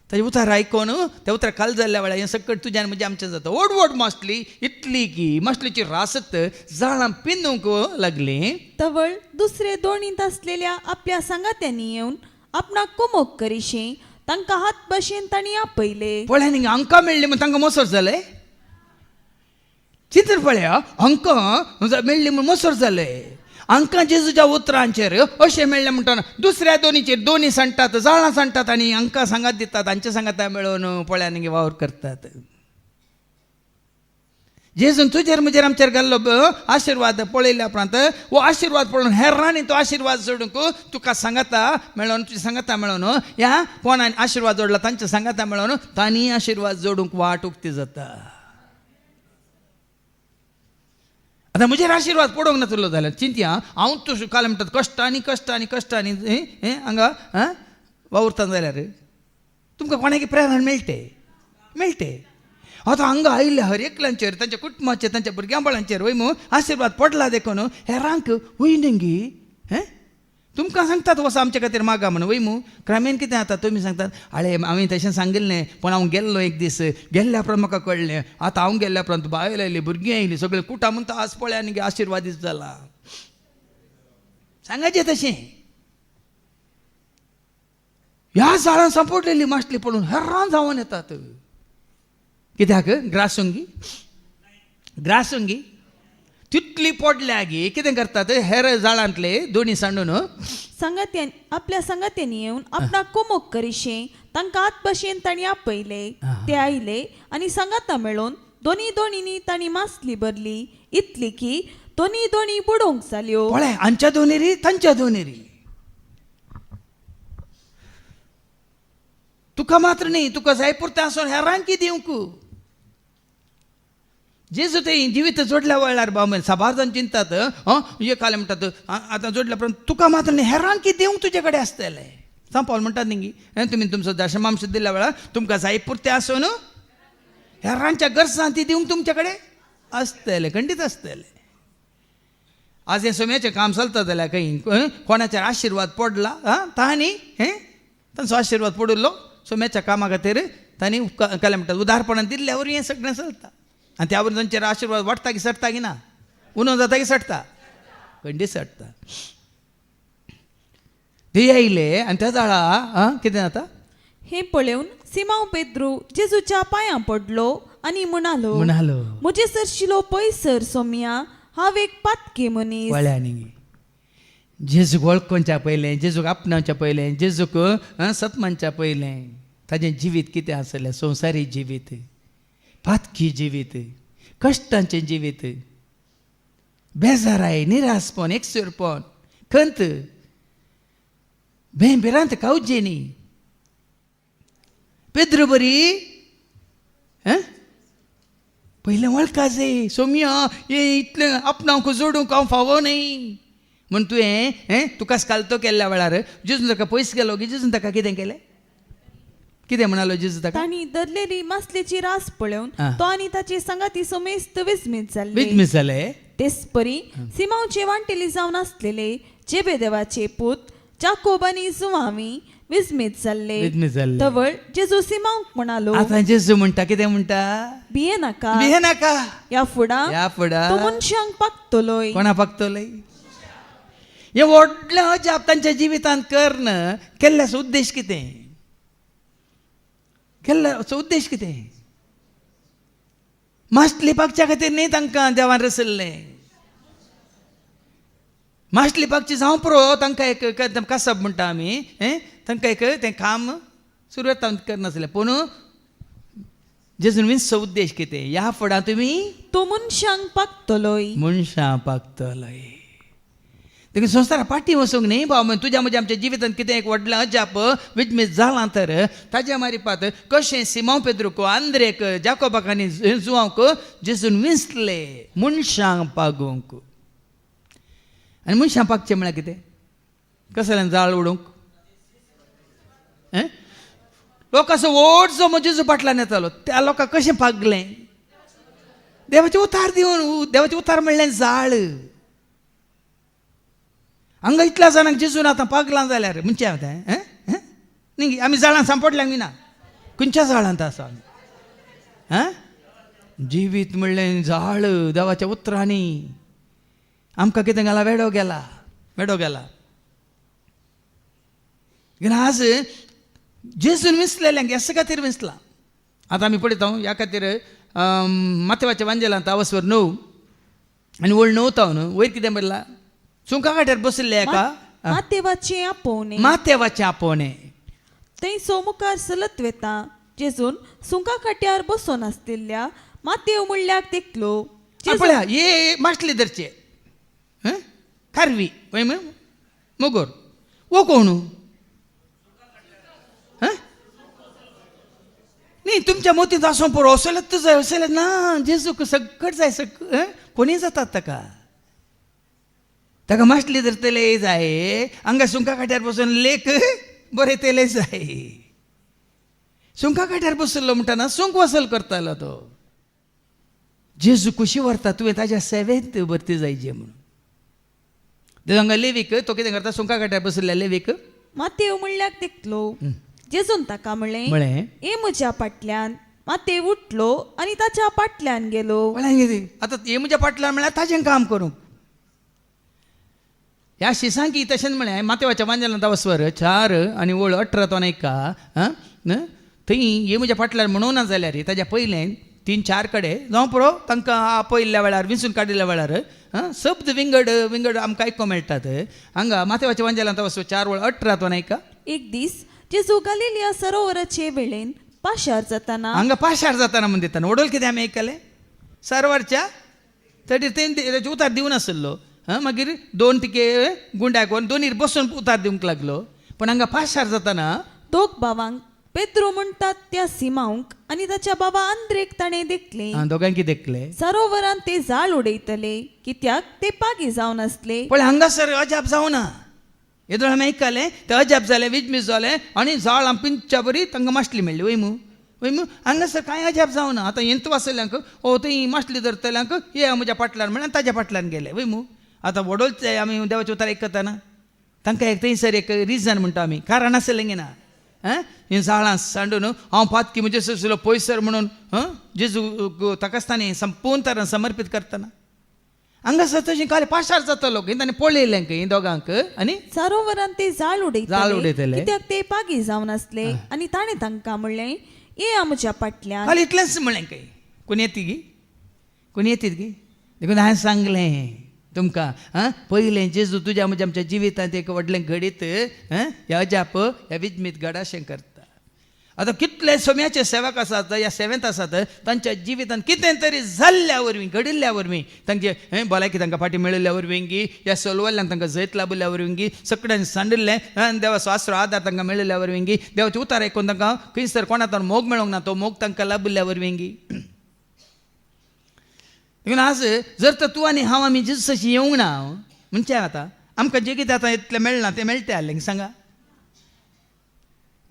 ताजे उतार आयकोन त्या उतार काल जाल्ल्या वेळार हें सगळें तुज्यान म्हणजे आमचें जाता. व्हड व्हड मासली इतली की मासलीची रासत जाळां पिंजूंक लागली. तवळ दुसरे दोणींत आसलेल्या आपल्या सांगात्यांनी येवन आपणाक कुमोक करीशे तांकां हात भाशेन तांणी आपयले. पळय न्ही हांकां मेळ्ळी म्हण तांकां मोसोर जालें. चिंतून पळया हांकां मेळ्ळी म्हण मोसोर जालें. हांकां जेजूच्या उतरांचेर अशें मेळ्ळें म्हणटाना दुसऱ्या दोनीचेर दोनी सांडटात जाळां सांडटात आनी हांकां सांगात दितात. हांचे सांगाता मेळोवन पळया न्ही वावर करतात. जेजून तुजेर म्हजेर आमचेर घाल्लो आशिर्वाद पळयल्या उपरांत हो आशिर्वाद पळोवन हेरांनी तो आशिर्वाद जोडूंक तुका सांगाता मेळोन तुजी सांगाता मेळोन ह्या कोणान आशिर्वाद जोडला तांच्या सांगाता मेळोन तांणी आशिर्वाद जोडूंक वाट उक्ती जाता. आता म्हजे आशीर्वाद पडोंक नासलो जाल्यार चिंतया हांव तूं काल म्हणटात कश्टांनी हांगा वावुरता जाल्यार तुमकां कोणाकी प्रेरणा मेळटे आतां हांगा आयिल्ल्या हर एकल्यांचेर तांच्या कुटुंबाचेर तांच्या भुरग्यां बाळांचेर वय मू आशीर्वाद पडला देखून हेरांक वयनगी तुमकां सांगतात वसा आमचे खातीर मागा म्हणून वय मू क्रामेन कितें जाता तुमी सांगतात आळे हांवें तशें सांगिल्लें पण हांव गेल्लो एक दीस गेल्ल्या उपरांत म्हाका कळ्ळें आतां हांव गेल्ल्या उपरांत बायल आयली भुरगीं आयलीं सगळें कुटां म्हणटा आज पळय आनी आशिर्वादीत जाला सांगायचें तशें ह्या झाडां सांपडलेली माश्टली पडून हेरान जावन येतात कित्याक ग्रासुंगी तितली पडल्या गी कितें करतात हेर झाडांतले दोनी सांडून आपल्या संगात्यांनी येवन आपणाक कोमोक करिशें तांकां आत भशेन तांणी आपयले ते आयले आनी संगातां मेळून दोनींनी तांणी मासली भरली इतली की दोनी बुडोवंक जाल्यो पळय हांच्या दोनेरी तांच्या दोनेरी तुका मात्र न्ही तुका जाय पुरतें आसून हेरांकी दिवंक जेजू ते जिवीत जोडल्या वळार बाबा साबार जावन चिंतात हे काले म्हणटात आतां जोडल्या उपरांत तुका मात्र न्ही हेरांकी दिवंक तुजे कडेन आसतलें सांपावल म्हणटात न्ही तुमी तुमचो दशमांश दिल्ल्या वेळार तुमकां जाय पुरतें आसून हेरांच्या गरजां ती दिवंक तुमचे कडेन आसतलें खंडीत आसतलें आज हें सोम्याचें काम चलता जाल्यार खंय कोणाचेर आशिर्वाद पडला तांणी तांचो आशिर्वाद पडिल्लो सोम्याच्या कामा खातीर तांणी काले म्हणटात उदारपणान दिल्ल्या वरी हें सगळें चलता आनी त्या वरून तांचेर आशिर्वाद वाडटा की सडटा की ना उणो जाता की सडटा खंडीत सडटा ते येयले आनी त्या झाडा कितें जाता हे पळोवन सिमांव पेद्रू जेजूच्या पांयां पडलो आनी म्हणालो म्हजे सरशिलो पयसर सोम्या हांव एक पातकी मनीस वळ्यांनी जेजूक वळखोवच्या पयलें जेजूक आपणावच्या पयलें जेजूक सतमानच्या पयलें ताजें जिवीत कितें आसलें संवसारी जिवीत पातकी जिवीत कश्टांचें जिवीत बेजाराय निरासपण एकसुरपण खंत भेंबिरांत कावजे न्ही पेद्रू बरी पयलें वळखा जाय सोम्या हे इतलें आपणावंक जोडूंक हांव फावो न्ही म्हण तुवें तुकाच कालतो केल्ल्या वेळार जेजून ताका पयस गेलो की जेजून ताका कितें केलें कितें म्हणालो जेजू ताका तांणी धरलेली मासलेची रास पळोवन तो आनी ताचे संगाती समेस्त विस्मीत जाले तेच परी सिमांवचे वांटेली जावन आसलेले जेबेदेवाचे पूत जाकोब आनी जुवामी विस्मीत जाल्ले तवळ जेजू सिमांवक म्हणालो आतां जेजू म्हणटा कितें म्हणटा भिये नाका या फुडा तो मनशांक पागतलोय कोणा पागतलोय हे व्हडले अजाप तांच्या जिवितांत करन केल्ल्याचो उद्देश कितें माश्टली पागच्या खातीर न्ही तांकां देवान रचयल्लें माश्टली पागची जावं पुरो तांकां एक कसब म्हणटा आमी तांकां एक तें काम सुरवात करनासलें पूण जेजून विंचचो उद्देश कितें ह्या फुडां तुमी तो मनशांक पागतलोय देखीन संवसारा पाटी वचूंक न्ही भाव तुज्या म्हज्या आमच्या जिवितांत कितें एक व्हडलें अजाप विजमीत जालां तर ताज्या मारिपात कशें सिमांव पेद्रूक आंद्रेक जाकोबाक आनी जुवांक जेजून विंचले मनशांक पागोवंक आनी मनशांक पागचें म्हळ्यार कितें कसल्यान जाळ उडोवंक लोकांचो व्हड जो जेजू फाटल्यान येतालो त्या लोकांक कशें पागलें देवाचें उतार दिवन देवाचें उतार म्हणलें जाळ हांगा इतल्या जाणांक जेजून आतां पागलां जाल्यार म्हणचे आतां न्ही आमी जाळां सांपडल्यांक विना खंयच्या जाळांत आसा जिवीत म्हणलें जाळ देवाच्या उतरांनी आमकां कितें घाला वेडो गेला आज जेजून विंचलेल्यांक ह्या खातीर विंचलां आतां आमी पळयता ह्या खातीर माथेवाच्या वांजेलांत आवसवर 9 आनी वळ 9 तावन वयर कितें बरयलां सुंका काट्यार बसले एका माथेवाचे आपोवणे थंय सोमुखार चलत वेता जेजून सुंका काट्यार बसून आसलेल्या मातेव म्हणल्याक तेकलो पळया हे माश्टली धरचे खारवी मोगोर वो कोण न्ही तुमच्या मोतींत आसूं पुरो असलेच जाय असले ना जेजूक सगळं जाय कोणी जातात ताका मासली जर तेले जाय हांगा सुंका काट्यार बसून लेख बरें तेले जाय सुंका काट्यार बसलो म्हणटाना सुंक वसल करतालो तो जेजू कशी व्हरता तुवें ताज्या सेवेंत भरती जायचे म्हणून हांगा लेवीक तो कितें करता सुंका काट्यार बसलेल्या लेवीक मातेव म्हणल्याक देखलो जेजून ताका म्हळें ये म्हज्या फाटल्यान मातेव उठलो आनी ताच्या फाटल्यान गेलो. आतां हे म्हज्या फाटल्यान म्हळ्यार ताजें काम करूंक ह्या शिसांकी तशेंच म्हळें मातेवाच्या मांजरांत वसवर 4 आनी वळ 18 तो एका थंय हे म्हज्या फाटल्यान म्हणूं ना जाल्यार ताज्या पयलें 3-4 कडेन जावं पुरो तांकां आपयल्ल्या वेळार विंचून काडिल्ल्या वेळार शब्द विंगड आमकां आयकूंक मेळटात. हांगा मातेवाच्या मांजरांत वसवर 4 वळ 18 तो एका एक दीस जेजू गलिलिया सरोवराचे वेळेन पाशार जाताना हांगा पाशार जाताना म्हण दिताना वडोल कितें आमी आयकलें सरवारच्या तरी तें उतार दिवन आसलो मागीर 2 तिके गुंड्याक व्हरून दोनीर बसून उतार दिवंक लागलो. पण हांगा पाशार जाताना दोग भावांक पेद्रो म्हणटात त्या सिमांक आनी ताच्या बाबा आंद्रेक ताणें देखले दोगांकी देखले सरोवरान ते जाळ उडयतले कित्याक ते पागी जावन आसले. पण हांगासर अजाप जावना येदोळ आमी आयकलें ते अजाप जालें विजमीस जालें आनी जाळ पिंच्या बरी तांकां मासली मेळ्ळी वयमू हांगासर कांय अजाप जावना. आतां येंत वाचल्यांक थंय मासली धरतल्यांक ये म्हज्या फाटल्यान म्हळ्यार ताज्या फाटल्यान गेले वयमू. आतां वडोलचे आमी देवाचे उतार आयकताना तांकां एक थंयसर एक रिजन म्हणटा आमी कारण आसलें ना हे जाळां सांडून हांव पातकी म्हणजे सुलो पयसर म्हणून जेजू ताका आसतना संपूर्ण तरान समर्पीत करतना हांगासर तशें काल पाशार जातलो ताणें पळयलें खंय दोगांक आनी सरोवरान ते जाळ उडयतले कित्याक ते पागी जावन आसले आनी ताणें तांकां म्हणलें ये आमच्या फाटल्यान काल इतलेंच म्हणलें खंय कोणी येती गी देखून हांवें सांगलें तुमकां पयलें जेजू तुज्या म्हज्या आमच्या जिवितांत एक व्हडलें घडीत ह्या अजाप ह्या विजमीत घडाशें करता. आतां कितले सोम्याचे सेवक आसात ह्या सेवेंत आसात तांच्या जिवितांत कितें तरी जाल्ल्या वरवीं घडिल्ल्या वरवीं तांचे भलायकी तांकां फाटी मेळिल्ल्या वरवीं या सोलवल्ल्यान तांकां जैत लाभिल्ल्या वरवीं सगळ्यांनी सांडिल्लें देवाचो आसरो आदार तांकां मेळिल्ल्या वरवीं देवाचे उतार आयकून तांकां खंयसर कोणाक मोग मेळोंक ना तो मोग तांकां लाभिल्ल्या वरवीं देखून आज जर तर तूं आनी हांव आमी जेजूसाची येवंक ना म्हणजे आतां आमकां जें कितें आतां इतलें मेळना तें मेळटें आहलें सांगा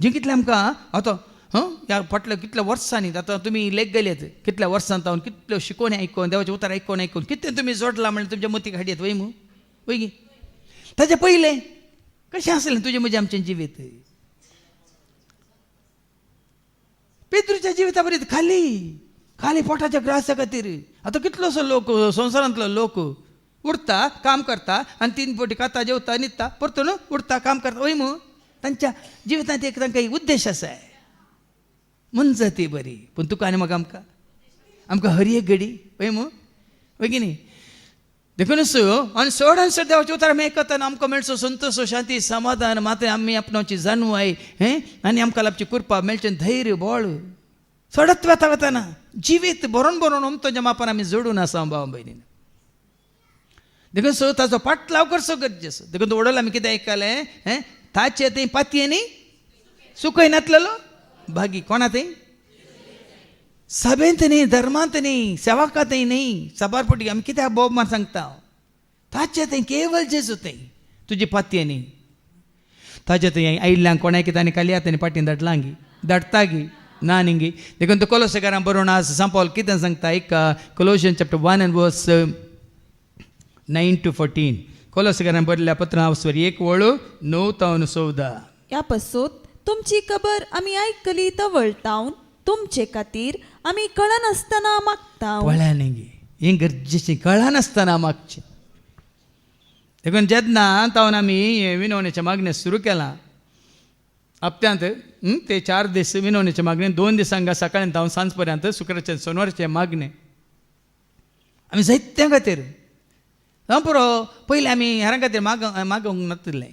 जें कितलें आमकां आतां ह्या फाटल्या कितल्या वर्सांनी आतां तुमी लेख गेलेत कितल्या वर्सांत जावन कितल्यो शिकोवणी आयकून देवाचें उतार आयकून कितें तुमी जोडलां म्हणल्यार तुमच्या मतीक हाडयत वय गी ताचे पयलें कशें आसलें तुजें म्हजें आमचें जिवीत पेद्रूच्या जिविता बरी खाली पोटाच्या ग्रासा खातीर आतां कितलोसो लोक संवसारांतलो लोक उरता काम करता आनी 3 फावटी खाता जेवता न्हिदता परतून उरता काम करता वय तांच्या जिवितांत एक तांकां एक उद्देश आसा मनज ती बरी पूण तुका आनी म्हाका आमकां हर एक घडी वय की न्ही देखूनच आनी चड देवाचे उतार आमी आयकताना आमकां मेळचो संतोश शांती समाधान मात आमी आपणाची जाणवाय आनी आमकां लाभची कृपा मेळचें धैर्य बळ चडत वेताना जिवीत बरोवन अमतोच्या मापान आमी जोडून आसा भाव भयणीन देखून सो ताचो पाटलाव करचो गरजेचो. देखून वडोल आमी कितें आयकलें ताचे थंय पातयेनी सुखय नातलेलो भागी कोणा थंय सभेंत न्ही धर्मांत न्ही सेवाकांतय न्ही सबारपटी आमी कित्याक बोब मार सांगता ताचे थंय केवळ जेजू थंय तुजी पातयेनी ताचे थंय आयिल्ल्यांक कोणाय कितें आनी काली आतां पाटीन धाडटा गी ना निंगी देखून तो कोलोसेकारां बरोवन आज सान पौल कितें सांगता एक कोलोशियन्स चॅप्टर 1 and verse 9 to 14 कोलोसेकारां बरयल्ल्या पत्रां वचवर 1 वळू 9 to 14 ह्या पासून तुमची खबर आमी आयकली तवळटावन तुमचे खातीर आमी कळनासतना मागता पळ्या निंगी हें गरजेचें कळनासतना मागचें. देखून जेन्ना तावन आमी विनवणेचें मागणें सुरू केलां हप्त्यांत ते 4 दीस विनवणेचें मागणें 2 दिसांक सकाळीं तावन सांज पर्यंत शुक्रारचें सोनवारचें मागणें आमी जायत्या खातीर पुरो पयलीं आमी हेरां खातीर मागोवंक नासलें.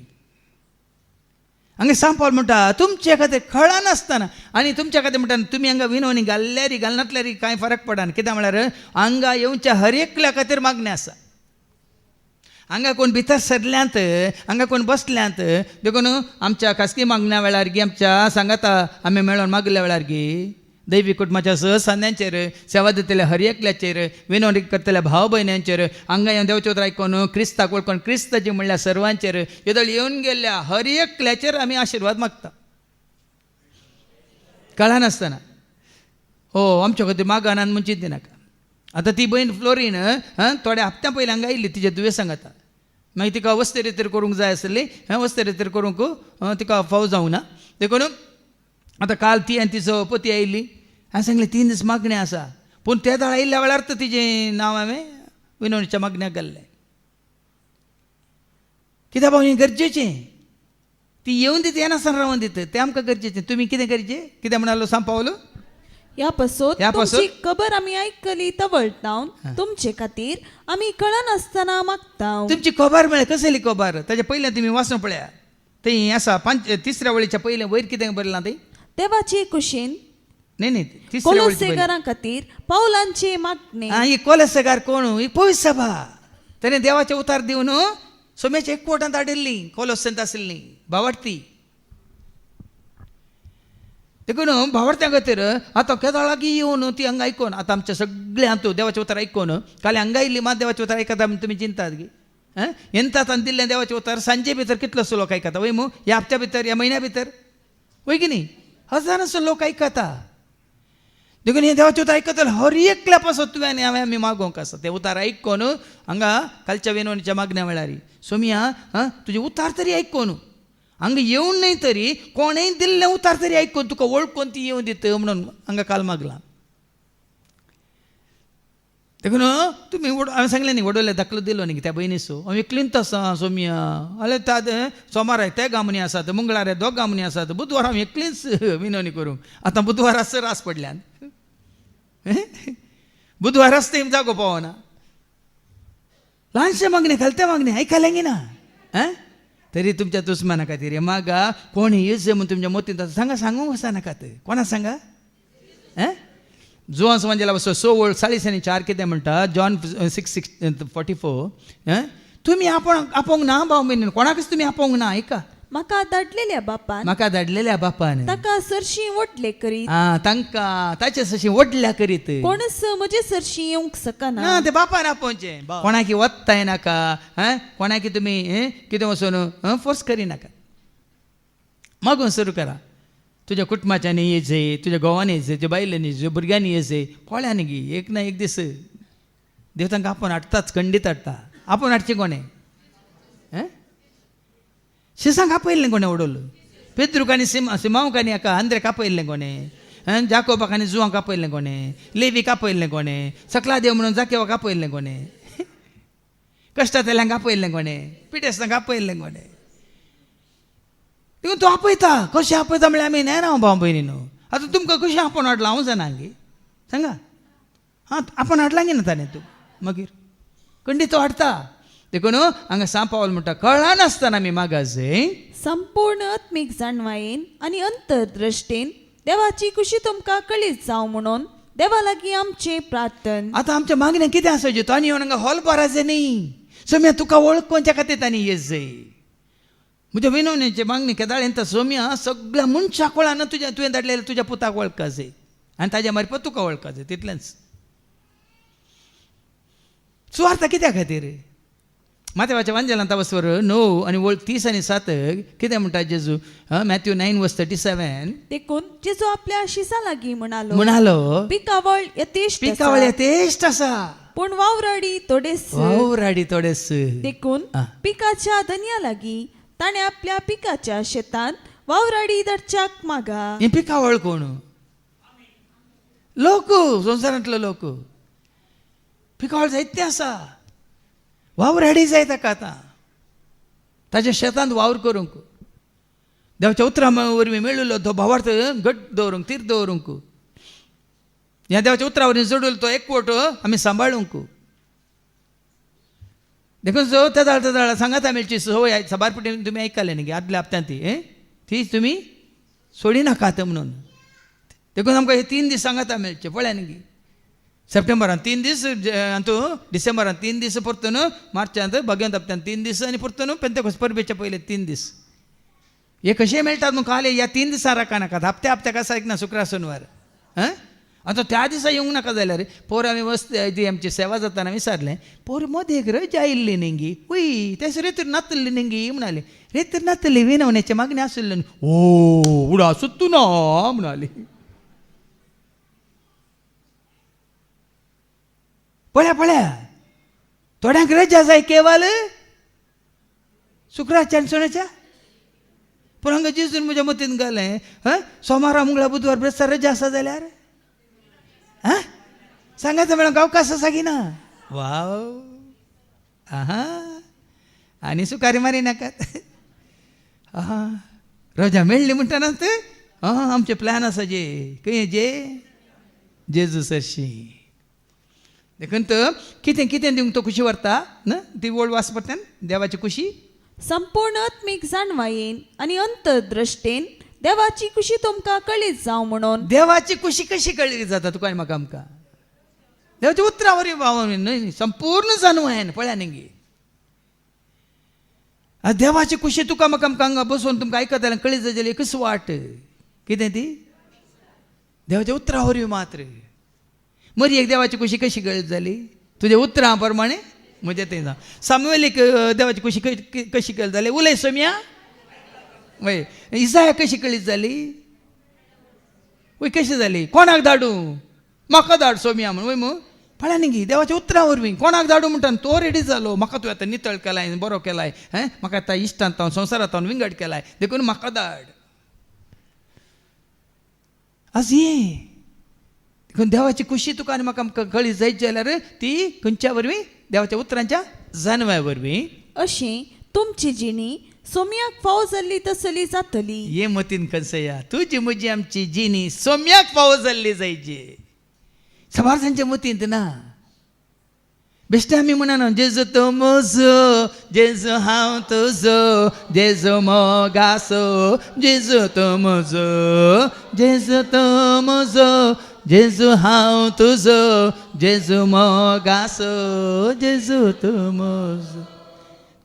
हांगा सान पौल म्हणटा तुमचे खातीर कळनासतना आनी तुमच्या खातीर म्हणटा तुमी हांगा विनवणी घाल्ल्यारी घालनातल्यारी कांय फरक पडना कित्याक म्हळ्यार हांगा येवच्या हर एकल्या खातीर मागणें आसा. हांगा कोण भितर सरल्यांत हांगा कोण बसल्यांत देखून आमच्या खासगी मागण्या वेळार गी आमच्या सांगाता आमी मेळोन मागल्या वेळार गी दैवी कुटुंबाच्या सहसान्यांचेर सेवा दितल्या हर एकल्याचेर विनोद करतल्या भाव भयण्यांचेर हांगा येवन देवचें उतर आयकून क्रिस्ताक वळखून क्रिस्ताची म्हणल्यार सर्वांचेर येदळ येवन गेल्ल्या हर एकल्याचेर आमी आशिर्वाद मागता कळनासतना हो आमच्या खातीर मागानान म्हणचीत दिनाका आतां ती बहीण फ्लोरीन थोड्या हप्त्या पयलीं हांगा आयिल्ली तिच्या दुयेंसांक आतां मागीर तिका वस्तेरेतर करूंक जाय आसली वस्तेरेतर करूंक तिका फाव जावंक ना देखून आतां काल ती आनी तिचो पती आयिल्ली हांवें सांगलें 3 दीस मागणें आसा पूण त्या दाळ आयिल्ल्या वेळार तर तिचें नांव हांवें विनोदच्या मागण्याक घाल्लें कित्याक भाऊ हें गरजेचें ती येवन दिता येनासतना रावन दिता तें आमकां गरजेचें तुमी कितें करचें कितें म्हणालो सांग पावलो ह्या पासून ह्या पासून? तुमची खबर आमी आयकली तवळटावन तुमचे खातीर आमी कळनासतना मागता तुमची खबर म्हळ्यार कसली खबर ताच्या पयलें तुमी वाचून पळया थंय आसा 3ऱ्या वळीच्या पयलें वयर कितें बरयलां थंय देवाचे कुशीन नाही 3ऱ्या वळीच्या कोलोसेकारां खातीर पावलांचे मागणे ही कोलसेकार कोण ही पवित्र सभा ताणें देवाचे उतार दिवन सोम्याच्या एकवटांत धाडिल्ली कोलोसेंत आशिल्ली भावार्थी देखून भावार्थ्यां खातीर आतां केदां लागीं येवन ती हांगा आयकोन आतां आमच्या सगळें हातू देवाचें उतार आयकोन काल हांगा येयल्ली मात देवाचें उतार आयकता तुमी चिंतात गे येतात आनी दिल्लें देवाचें उतार सांजे भितर कितलोसो लोक आयकता वय मू ह्या हप्त्या भितर ह्या म्हयन्या भितर वय की न्ही हजारांचो लोक आयकता देखून हें देवाचें उतार आयकतले हर एकल्या पासून तुवें आनी हांवें आमी मागोवंक आसा तें उतार आयकोन हांगा कालच्या विनोदच्या मागण्या वेळार सोमिया तुजें उतार तरी आयकोन हांगा येवन न्हय तरी कोणेंय दिल्लें उतार तरी आयकोन तुका वळखून ती येवन दित म्हणून हांगा काल मागलां देखून तुमी हांवें सांगलें न्ही वडोले दाखलो दिलो न्ही त्या भयणीचो हांव एकलींच आसा सोमिया जाल्यार सोमार ते गामणी आसात मंगळार 2 गामणी आसात बुधवार हांव एकलींच विनोनी करूंक आतां बुधवाराच रास पडल्यान बुधवाराच थंय जागो पावना ल्हानशें मागणें घालते मागणें आयकलें गी ना तरी तुमच्या दुस्माना खातीर मागा कोण येस म्हूण तुमच्या मोतीन सांगूंक वचनाकात कोणाक सांगा जुवान समाजाला बसो 6:40 कितें म्हणटा जॉन 6:44 तुमी आपोवंक ना भाव बीन कोणाकच तुमी आपोवंक ना आयका म्हाका धाडलेल्या बापान म्हाका धाडलेल्या बापान ताका सरशी वटले करीत तांकां ताचे सशी वडल्या करीत कोणच म्हजे सरशी येवंक सकना ना ते बापान आपोवचें कोणाकी वत्ताय नाका कोणाकी तुमी कितें वचून फोर्स करिनाका मागून सुरू करा तुज्या कुटुंबाच्यानी येजे तुज्या घोवांनी येजे तुज्या बायलांनी तुज्या भुरग्यांनी येजे पोळ्यांनी गी एक ना एक दीस देव तांकां आपोवन हाडटाच खंडीत हाडटा आपोवन हाडचें कोणें शिसांक आपयल्लें कोणें उडोवलें पेद्रुकांनी सिमांवकांनी हाका आंद्रेक आपयल्लें कोणें जाकोबाक आनी जुवांक आपयल्लें कोणें लेवीक आपयल्लें कोणें सकला देव म्हणून जाकेवाक आपयल्लें कोणें कश्टातल्यांक आपयल्लें कोणें पिटेस्तांक आपयल्लें कोणें देखून तूं आपयता कशें आपयता म्हळ्यार आमी नेरांव भाव भयणी न्हू आतां तुमकां कशें आपोवन हाडलां हांव जाणा गे सांगा आपोवन हाडलां गे ना ताणें तूं मागीर खंडीत तो हाडता देखून हांगा सांपावल म्हणटा कळनासतना आमी मागास संपूर्ण आत्मीक जाणवायेन आनी अंतरदृश्टेन देवाची खुशी तुमकां कळीत जावं म्हणून देवा लागीं आमचें प्रार्थन आतां आमच्या मागणें कितें आसचें तांणी येवन हांगा हॉल भराचें न्ही सोम्या तुका वळखोवच्या खातीर तांणी येस जाय म्हज्या विनोवणेचे मागणी केदाळें तर सोम्या सगळ्या मनशाक वळान तुवें धाडलेल्या तुज्या पुताक वळखा जाय आनी ताज्या मार्फत तुका वळखा जाय तितलेंच सुवार्थ कित्या खातीर माथेवाच्या वांजेलांत वचवर 9 आनी 30 आनी 7 कितें म्हणटा जेजू मॅथ्यू 9:37 देखून जेजू आपल्या शिसा लागीं म्हणालो पिकावळ यथेश्ट आसा पूण वावराडी थोडेस देखून पिकाच्या धन्या लागीं ताणें आपल्या पिकाच्या शेतांत वावराडी धाडच्याक मागा हें पिकावळ कोण लोक संवसारांतलो लोक पिकावळ जायते आसा वावराडी जाय ताका आतां ताच्या शेतांत वावर करूंक देवाच्या उतरां वरवीं मेळिल्लो तो भावार्थ घट दवरूंक तीर दवरूंक ह्या देवाच्या उतरा वरवीं जोडिल्लो तो एकवट आमी सांबाळूंक देखून जो त्या दाळ सांगाता मेळची सवय सबारपटीन तुमी आयकले न्ही आदल्या हप्त्यांत ती तुमी सोडिनाकात म्हणून देखून आमकां हे 3 दीस सांगाता मेळचे पळया न्ही सप्टेंबरान 3 दीस तूं डिसेंबरान 3 दीस परतून मार्चांत भगवंत हप्त्यान 3 दीस आनी परतून पेंतेकोस्त परबेच्या पयले 3 दीस हे कशे मेळटात म्हणून काले ह्या 3 दिसां राखा नाकात हप्त्या हप्त्याक आसा एक ना शुक्रार शनिवार हां आता त्या दिसा येवंक नाका जाल्यार पोर आमी वस्त ती आमची सेवा जाताना विचारलें पोर मदें एक रज आयिल्ली नेंगी उय तेस रेतर नातल्ली नेंगी म्हणाले रेतर नातल्ली विनवण्याचे मागणी आसले ओ उडा सुत्तू ना म्हणाली पळ्या थोड्यांक रजा जाय केवल शुक्राच्या आनी सोण्याच्या पूण हांगा जेजून म्हज्या मतीन घालें सोमारा मंगळा बुधवार ब्रेस्तार रजा आसा जाल्यार हां सांगायचं मॅडम अवकाश आसा की ना वाव आहा आनी सुकारी मारी नाकात आहा रजा मेळ्ळी म्हणटानाच आं आमचे प्लॅन आसा जे खंय जे जेजू सरशी देखून कितें कितें दिवंक तो खुशी व्हरता न ती वळ वाचपट्यान देवाची खुशी संपूर्ण आत्मीक जाणवायेन आनी अंतर्दृश्टेन देवाची खुशी तुमकां कळीत जावं म्हणून देवाची खुशी कशी कळली जाता तुका आनी म्हाका आमकां देवाच्या उतरावरी भावन संपूर्ण जाणवायन पळया नेंगी देवाची खुशी तुका म्हाका आमकां हांगा बसोवन तुमकां आयकत जाल्यार कळीत जाली कस वाट कितें ती देवाच्या उतरावरी मात्र मरी एक देवाची खुशी कशी कळत जाली तुझ्या उतरां प्रमाणे म्हणजे ते जा सामुएलीक देवाची खुशी कशी कळत जाली उलय सोम्या वय इसाया कशी कळीत जाली वय कशी जाली कोणाक धाडू म्हाका धाड सोम्या म्हण वय मग फळ्या न्ही देवाच्या उतरां वरवीं कोणाक धाडू म्हणटा तो रेडी जालो म्हाका तुवें आतां नितळ केलाय बरो केलाय म्हाका आतां इश्टांत हांव संवसारांत हांव विंगड केलाय देखून म्हाका धाड आज ये देखून देवाची खुशी तुका आनी म्हाका आमकां कळी जायत जाल्यार ती खंयच्या वरवीं देवाच्या उतरांच्या जाणव्या वरवीं अशें तुमची जिणी सोम्याक फावो जाल्ली तसली जातली ये मतीन कसया तुजी म्हजी आमची जिणी सोम्याक फावो जाल्ली जायची सबारसांच्या मतींत ना बेश्टे आमी म्हणना जेजू तो म्हजो जेजू हांव तुजो जेजू मोगासो जेजू तो म्हजो जेजू तो म्हजो जेजू हांव तुजो जेजू मोगासो जेजू तो म्हजो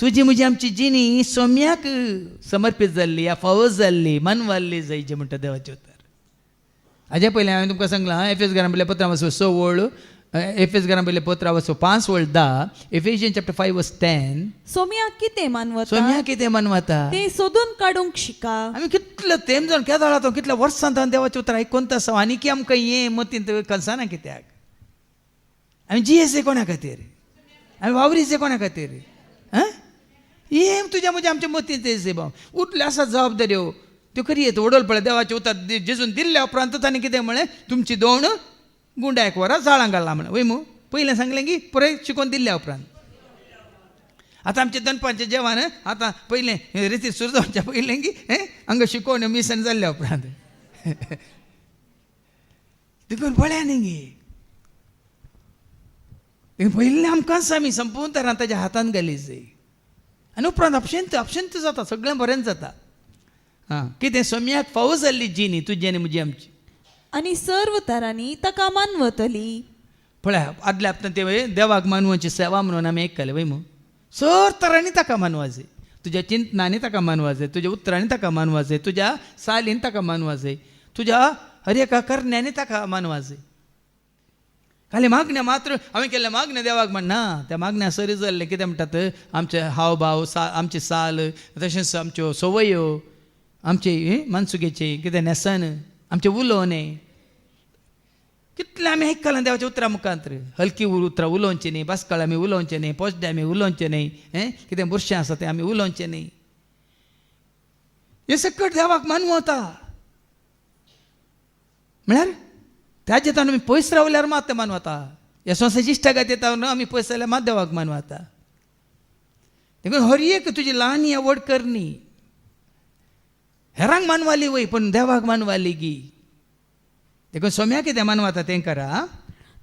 तुजी म्हजी आमची जिणी सोम्याक समर्पीत जाल्ली या फावो जाल्ली मानवाल्ली जायची म्हणटा देवाचे उतर हाजे पयलीं हांवें तुमकां सांगलां एफएस घरां पयलें पत्रां वचो 6 वळ एफएस घरां पयलें पत्रां वचो 5 वळ 10 एफिशियन चॅप्टर 5 वर्स 10 सोम्याक कितें मानवता सोम्या कितें मानवता ते सोदून काडूंक शिका आमी कितलो तेम जावन केदाळा तो कितल्या वर्सांत देवाचें उतर आयकोन आसा आनी की आमकां हें मतींत कळसाना कित्याक आमी जियेसे कोणा खातीर आमी वावरीचे कोणा खातीर हें तुज्या म्हज्या आमच्या मतींत येसे भाव उठले आसा जबाबदाऱ्यो त्यो खरी येत ओडोल पळय देवाचें उतर जेजून दिल्ल्या उपरांत ताणें कितें म्हळें तुमची दोन गुंडायक वरां झाडां घालला म्हण वय मू पयलें सांगलें की पुराय शिकोवन दिल्ल्या उपरांत आतां आमचे दनपारचें जेवण आतां पयलें रिती सुरू जावच्या पयलें की हांगा शिकोवन मिसन जाल्ल्या उपरांत देखून पळया न्ही गे पयलें आमकांच आमी संपूर्ण तरां ताच्या हातांत घाली जाय आनी उपरांत अपशेंत जाता सगळें बरेंच जाता हां कितें सोम्याक फावो जाल्ली जिणी तुजी आनी म्हजी आमची आनी सर्व तरांनी ताका मानवतली पळया आदल्या हप्त्यान ते देवाक मानवाची सेवा म्हणून आमी आयकले वय मू सर तरांनी ताका मानवा जाय तुज्या चिंतनांनी ताका मानवा जाय तुज्या उतरांनी ताका मानवा जाय तुज्या सालीन ताका मानवा जाय तुज्या हर एका करण्यांनी ताका मानवा जाय खाली मागण्या मात्र हांवें केल्ल्या मागण्या देवाक म्हणना त्या मागण्या सरी जाल्ले कितें म्हणटात आमचे हावभाव आमची साल तशेंच आमच्यो सवयो आमचे मानसुगेचे कितें नेसन आमचे उलोवणे कितलें आमी आयकलां देवाच्या उतरां मुखांत हलकी उतरां उलोवचें न्ही बासकाळ आमी उलोवचें न्ही पोसडे आमी उलोवचें न्ही कितें बुरशें आसा तें आमी उलोवचें न्ही हे सकट देवाक मानवता म्हळ्यार त्याच येता आमी पयस रावल्यार मात तें मानवता ह्या संवसाराची इश्टागत येता न्हू आमी पयस रावल्यार मात देवाक मानवता देखून हर एक तुजी ल्हान आवड करनी हेरांक मानवाली वय पण देवाक मानवाली गी देखून सोम्या कितें मानवता तें करा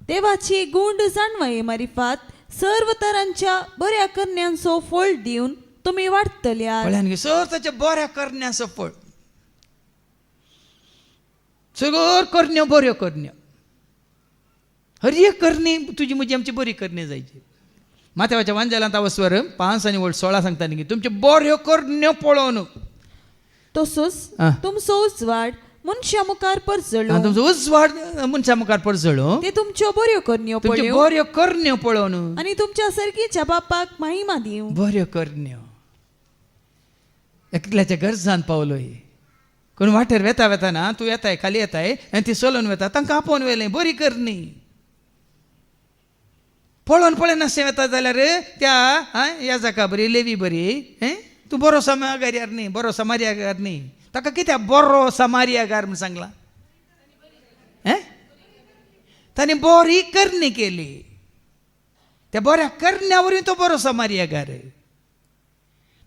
देवाची गुंड जाणवाये मारिफात सर्व तरांच्या बऱ्या करण्यांचो फळ दिवन तुमी वाडटल्यार पळयान गे सर ताच्या बऱ्या करण्याचो फळ सगळ्यो करण्यो बऱ्यो करण्यो हर एक करणी तुजी म्हजी आमची बरी करणी जायची माथ्याच्या वांजेलांत वस्वर 5 आनी 16 सांगता न्ही तुमच्यो बऱ्यो करण्यो पळोवन तसोच तुमचो उजवाड मनशा मुखार परचलो हांव तुमचो उजवाड मनशा मुखार पडचलो ते तुमच्यो बऱ्यो करण्यो तुमच्यो पळयो बऱ्यो करण्यो पळोवन आणि तुमच्या सर्गीच्या बापाक महिमा दिव बऱ्यो करण्यो एकल्याच्या गरजान पावलोय कोण वाटेर वेता वेताना तूं येताय खाली येताय आनी ती चलोवन वेता तांकां आपोवन वेलें बरी करणी पळोवन पळोवन अशें वेता जाल्यार त्या ह्या जाका बरी लेवी बरी तूं बरो समागार न्ही बरो समार्यागार न्ही ताका कित्याक बरो समार्यागार म्हूण सांगला ताणें बरी करणी केली त्या बऱ्या करण्या वरवीं तो बरो समार्यागार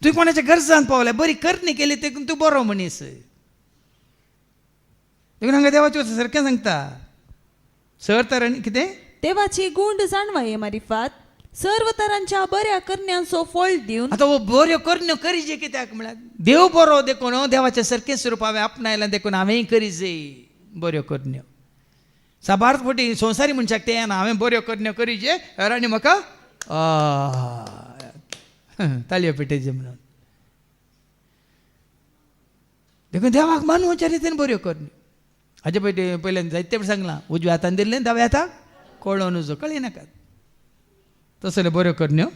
तुवें कोणाच्या गरजान पावल्या बरी करणी केली देखून तूं बरो मनीस देखून हांगा देवाची वचत सारकें सांगता सर तर आनी कितें देवाची गुंड जाणवाये मारिफात सर्व तरांच्या बऱ्या करण्यांचो फळ दिवन आतां हो बऱ्यो करण्यो करीचे कित्याक म्हळ्यार देव बरो देखून देवाच्या सारकें स्वरूप हांवें आपणायलां देखून हांवेंय करीचे बऱ्यो करण्यो साबार्थ फावटी संवसारी मनशाक तें येना हांवें बऱ्यो करण्यो करीचे आनी म्हाका तालयो पेटयचे म्हणून देखून देवाक मानूच्या रितीन बऱ्यो करण्यो हाजे पयल्यान जायते फावटी सांगलां उजव्या हातान दिल्लें दाव्या हाताक कळोवन उजो कळ्ळी नाका तसले बऱ्यो करण्यो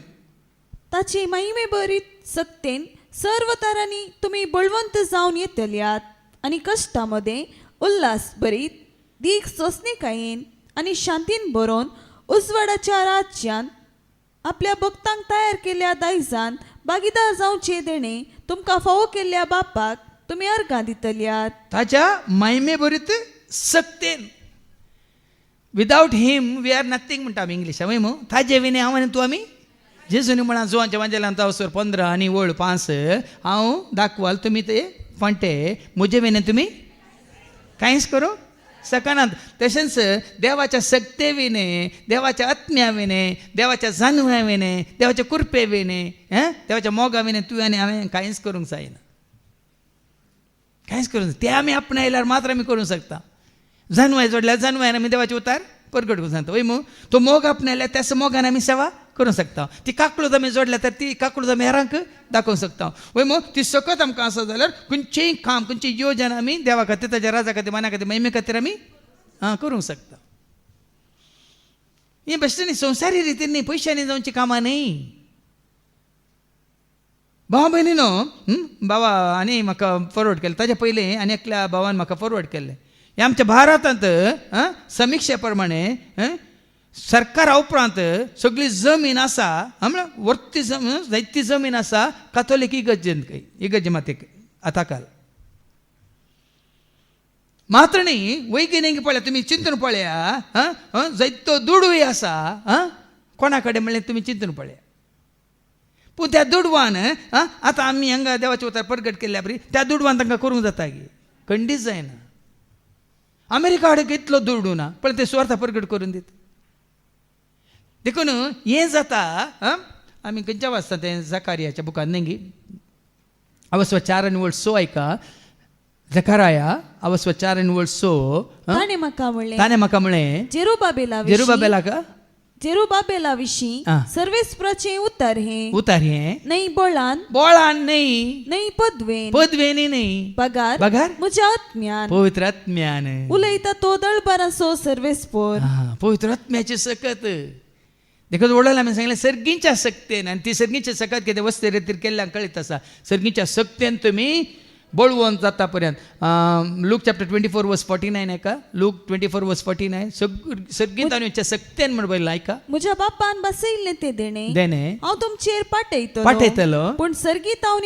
ताची महिमे बरीत सक्तेन सर्व तरांनी तुम्ही बळवंत जावन येतल्यात आणि कष्टामध्ये उल्हास बरीत दीक सोसणेकायेन आणि शांतीन बरोवन उजवाडाच्या राज्यान आपल्या भक्तांक तयार केल्ल्या दायजान भागीदार जावचे देणे तुमकां फावो केल्ल्या बापाक तुम्ही अर्गां दितल्यात ताच्या महिमे बरीत सक्तेन without him we are nothing म्हणटा आमी इंग्लिशान वय मू ताजे विने हांव आनी तूं आमी जेजूनी म्हणा जुवांच्या वांजेलांत तावसर 15 आनी वळ 5 हांव दाखवाल तुमी ते फांटे म्हजे विने तुमी कांयच करूं सकनात तशेंच देवाच्या सक्ते विने देवाच्या आत्म्या विने देवाच्या जाणव्या विने देवाच्या कुरपे विने देवाच्या मोगा विने तुवें आनी हांवें कांयच करूंक जायना कांयच करूंक ते आमी आपणायल्यार मात्र आमी करूंक शकता जाणवाय जोडल्यार जाणवायन आमी देवाचे उतार परगट करूंक सांगता वय मू तो मोग आपणायल्यार त्याच मोगान आमी सेवा करूंक शकता ती काकळूज आमी जोडल्या तर ती काकळूज आमी हेरांक दाखोवंक शकता वय मू ती सकत आमकां आसा जाल्यार खंयचेय काम खंयचीय योजना आमी देवा खातीर ताच्या राजा खातीर मना खातीर महिमे खातीर आमी करूंक शकता ही बेश्टी न्ही संवसारी रितीन न्ही पयशांनी जावची कामां न्ही भावा भयणीनो बाबा आनी म्हाका फॉरवर्ड केलें ताच्या पयलीं आनी एकल्या भावान म्हाका फॉरवर्ड केल्लें हे आमच्या भारतांत समिक्षे प्रमाणे सरकारा उपरांत सगळी जमीन आसा म्हळ्यार वर्ती जायती जमीन आसा काथोलीक इगर्जे मातेक आताकाल मात्र न्ही वैज्ञानीक पळया तुमी चिंतून पळया जायतो दुडूय आसा कोणा कडेन म्हणलें तुमी चिंतून पळया पूण त्या दुडवान आतां आमी हांगा देवाचे उतार परगट केल्ल्या बरी त्या दुडवान तांकां करूंक जाता गे खंडीच जायना अमेरिका कडेन इतलो दुडू ना पण ते स्वार्थ परगट करून दिता देखून हें जाता आमी खंयच्या वाचता तें जकारियाच्या बुकान न्ही अवस्व 4:6 ऐका जकाराया अवस्व 4:6 ताणें म्हाका म्हणलें जेरुबाबेला विशीं सर्वेस्पराचें उतर हें नाही बोळान नाही पदवेन नाही पगार म्हज्या आत्म्यान पवित्र आत्म्यान उलयता तो दळबाराचो सर्वेस्पर पवित्र आत्म्याची सकत देखून वडोला हांवें सांगलें सर्गींच्या सक्तेन आनी ती सर्गींच्या सकत कितें वस्ते रितीर केल्ल्यान कळीत आसा सर्गींच्या सक्तेन तुमी बळवंत जाता पर्यंत लूक चॅप्टर 24:49 ऐका लूक 24:49 सर्गींत ताणेच्या सक्तेन म्हण बरयलां ऐका म्हज्या बापान बसयल्लें ते देणे हांव तुमचेर पाठयतलो पूण सर्गींत हांव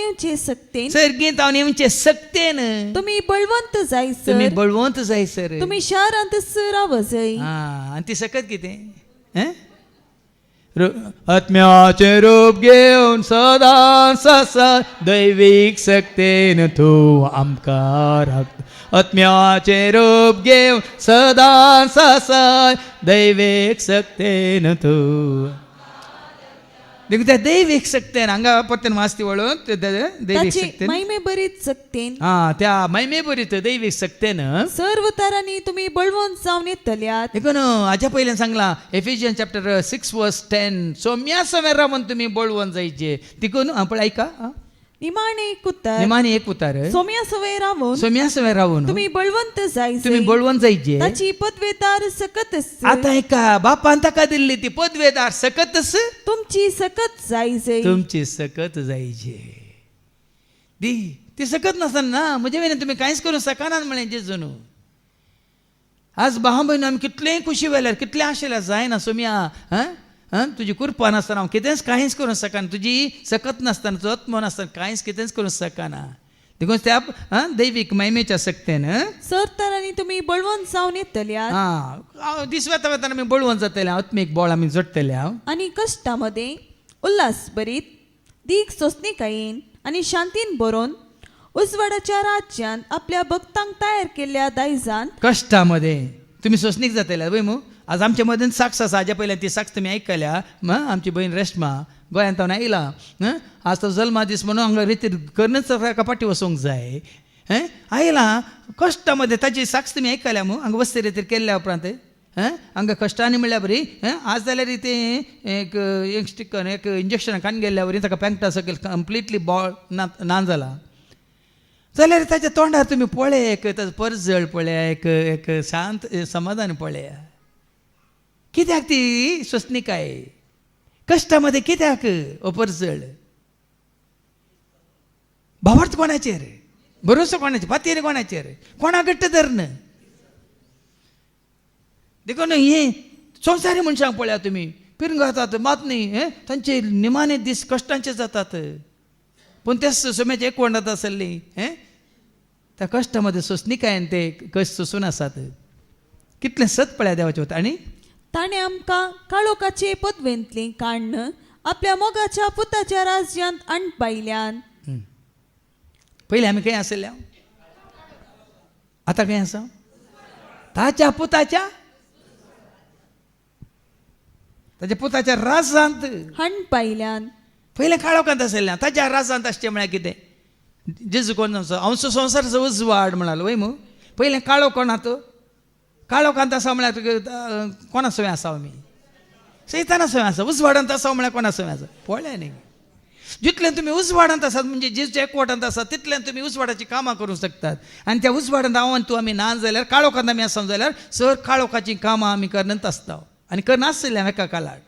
नेवचे सक्तेन तुमी बळवंत जायसर तुमी शारांत रावजय आनी ती सकत कितें आत्म्याचे रूप घेवन सदां ससा दैवीक सक्तेन तूं आमकां आत्म्याचे रूप घेवन सदां ससा दैवीक सक्तेन तूं देखून त्या दैवीक सक्तेन हांगा परतून वाचती वळून दैवीक सक्तेन महिमे बरीत सक्तेन त्या महिमे बरीत दैवीक सक्तेन सर्व तरांनी तुमी बळवंत जावन येतल्यात देखून हाच्या पयल्यान सांगलां एफिशियन चॅप्टर 6:10 सोम्या समेर रावन तुमी बळवंत जायचे देखून पळय ऐका निमाणे कुतर निमाने एक उतार सोम्या सवय रावून सोम्या सवय राहून तुम्ही बळवंत जायचे तुम्ही बळवून जायचे ताची पदवेदार सकतच आता ऐका बापान ताका दिल्ली ती पदवेदार सकतच तुमची सकत जायचे तुमची सकत जायचे दी ती सकत नसताना ना म्हणजे वेळेला तुम्ही कांयच करू सकाना म्हणे जेजून आज भाव बहीण आमी कितलेय खुशी वेल्यार कितले आशिल्ल्या जायना सोम्या तुजी कुरपा नासतना हांव कितेंच कांयच करूं सकाना तुजी सकत नासतना तुजो आत्मो नासतना कांयच कितेंच करूं सकाना देखून त्या दैवीक महिमेच्या सक्तेन सर तरांनी तुम्ही बळवंत जावन येतल्यात दीस वेता वेताना आमी बळवंत जातले आत्मीक बळ आमी जोडटले हांव आणि कष्टामध्ये उल्हास बरीत दीक सोसणीकायेन आणि शांतीन बरोवन उजवाडाच्या राज्यान आपल्या भक्तांक तयार केल्ल्या दायजान कष्टामध्ये तुम्ही सोसणीक जातले वय मू आज आमच्या मदीं साक्ष आसा हाज्या पयल्यान ती साक्ष तुमी आयकल्या आमची बहीण रेश्मा गोंयांत हांव आयला आज तो जल्मा दीस म्हणून हांगा रितीर करूनच ताका फाटी वचोंक जाय आयला कश्टामध्ये ताची साक्ष तुमी आयकल्या मू हांगा वस्ती रितीर केल्ल्या उपरांत हांगा कश्टांनी म्हणल्यार बरी आज जाल्यार ते एक स्टिकन एक इंजेक्शन काडून गेल्ल्या बरी ताका पेंगटा सकयल कंप्लिटली बॉल ना जाला जाल्यार ताच्या तोंडार तुमी पळय एक ताजो परजळ पळया एक शांत समाधान पळया कित्याक ती सोसणीकाय कश्टामध्ये कित्याक परजळ भावार्थ कोणाचेर भरोसो कोणाचेर फातीर कोणाचेर कोणा घट्ट धरण देखून हे संवसारी मनशांक पळया तुमी फिरून घातात मात न्ही तांचे निमाणे दीस कश्टांचे जातात पूण ते सोम्याचे एक वंडात आसली त्या कश्टामध्ये सोसणीकायन ते कश्ट सोसून आसात कितले सत पळया देवाचे वता आनी ताणे आमकां काळोखाचे पदवेंतली काडन आपल्या मोगाच्या पुताच्या राज्यांत पायल्यान पयलीं आमी खंय आसल्या आतां खंय आसा ताच्या पुताच्या राजांत पायल्यान पयलें काळोखांत आसल्या ताच्या राजांत आसचें म्हळ्यार कितें जेजू कोण हांव संवसाराचो उजवाड म्हणालो वय मू पयलें काळो कोणात काळोखांत आसा म्हळ्यार कोणा सवय आसा आमी सैताना सवय आसा उजवाडांत आसा म्हळ्यार कोणा सवय आसा पळय न्ही जितल्यान तुमी उजवाडांत आसात म्हणजे जेजूच्या एकवटांत आसात तितल्यान तुमी उजवाडाची कामां करूंक शकतात आनी त्या उजवाडांत हांव तूं आमी ना जाल्यार काळोखांत आमी आसा जाल्यार सर काळोखाची कामां आमी करनत आसता आनी करनासतले एका काळाक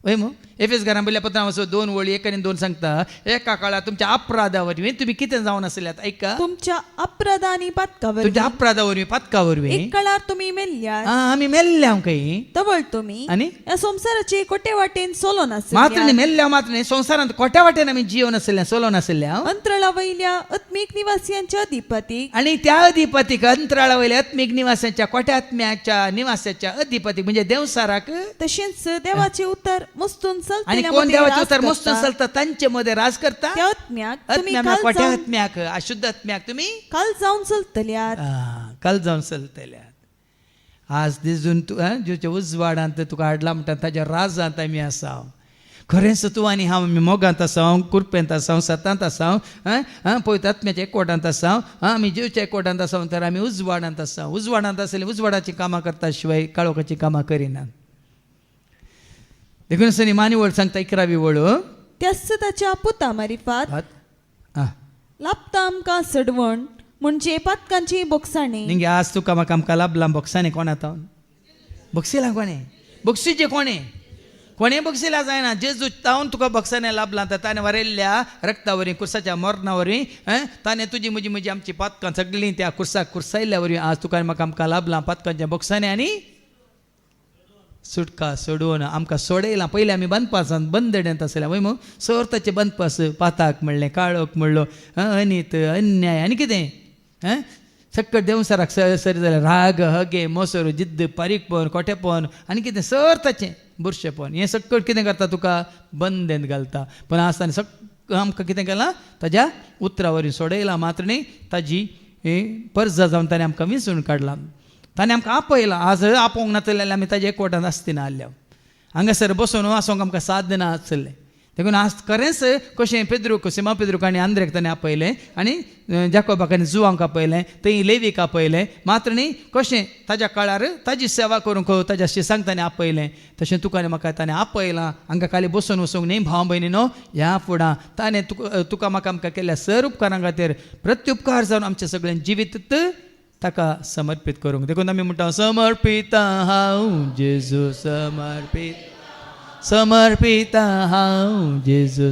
वय मू एफएस घरां बरल्या पत्रां वचो 2 वळी 1 आनी 2 सांगता एका काळात तुमच्या अपराधा वरवीं तुमी कितें जावन आसल्यात ऐका तुमच्या अपराधा आनी पातका तुमच्या अपराधा वरवीं पातका वरवीं एक काळार तुमी मेल्ल्यात आमी मेल्ल्या खंय तवळ तुमी आनी या संसाराचे कोटे वाटेन सोलो मात्र न्ही मेल्ल्या मात्र न्ही संवसारांत कोट्या वाटेन आमी जियोन आसल्या सोलोन आसल्या अंतराळा वयल्या आत्मीक निवासियांच्या अधिपतीक आणि त्या अधिपतीक अंतराळा वयल्या आत्मीक निवासाच्या कोट्या आत्म्याच्या निवासाच्या अधिपतीक म्हणजे देवसाराक तशेंच देवाचे उतर मस्तून आणि कोण देवाचे उतर मस्तून चलता तांचे मध्ये राज करता त्या आत्म्याक तुम्ही कोट्या आत्म्याक अशुद्ध आत्म्याक तुमी काल जावन चलतल्यात काल जावन चलतल्यात आज दिसून तूं ज्योच्या उजवाडांत तुका हाडला म्हणटा ताच्या राजांत आमी आसा खरेंच तूं आनी हांव आमी मोगांत आसा कुरपेंत आसा सतांत आसा पळयत आत्म्याच्या एकवटांत आसा आमी जीवच्या एकवटांत आसा तर आमी उजवाडांत आसा उजवाडांत आसले उजवाडाची कामां करता शिवाय काळोखाची कामां करिनात देखून सनी मानी वळ सांगता 11वी वळ त्याच ताच्या पुता मारिफात लाभता आमकां सडवण म्हणजे पातकांची बोक्साणे निंगे आज तुका म्हाका आमकां लाभला बोक्सांनी कोण आतां बक्षिला कोणे बक्षीचे कोणे बक्षिला जायना जेजू तावन तुका बक्षाने लाभला ताणें वरयल्ल्या रक्ता वरवीं कुर्साच्या मरणा वरवीं ताणें तुजी म्हजी आमची पातकां सगळीं त्या कुर्साक कुर्सायल्ल्या वरवीं आज तुका म्हाका आमकां लाभला पातकांच्या बोक्सांनी आनी सुटका सोडून आमकां सोडयलां पयलीं आमी बंदपासांत बंदड्यांत आसल्या वय मग सर्ताचे बंदपास पाताक म्हणलें काळोख म्हणलो अनित अन्याय आनी कितें सक्कट देवसाराक सरी जाल्यार राग हगे मोसोर जिद्द पारीकपण कोटेपण आनी कितें सर्ताचें बुरशेपण हें सक्कट कितें करता तुका बंदेंत घालता पण आसतना आमकां कितें केलां ताज्या उतरा वरवीं सोडयलां मात्र न्ही ताजी पर्जा जावन ताणें आमकां विंचून काडलां ताणें आमकां आपयलां आज आपोवंक ना जाल्यार आमी ताजे एकवटांत आसतना आसल्या हांगासर बसून आसोंक आमकां साद ना आसलें देखून आज खरेंच कशें पेद्रूक सिमा पेद्रूक आनी आंद्रेक ताणें आपयलें आनी जाकोबाक आनी जुवांक आपयलें थंय लेवीक आपयलें मात्र न्ही कशें ताज्या काळार ताजी सेवा करूंक ताज्या शिसांक ताणें आपयलें तशें तुका आनी म्हाका ताणें आपयलां हांकां खाली बसून वचूंक न्ही भाव भयणीनो ह्या फुडां ताणें तुका म्हाका आमकां केल्ल्या सर उपकारां खातीर प्रत्युपकार जावन आमचें सगळें जिवीत ताका समर्पीत करूंक देखून आमी म्हणटा समर्पिता हांव जेजू समर्पिता हांव जेजू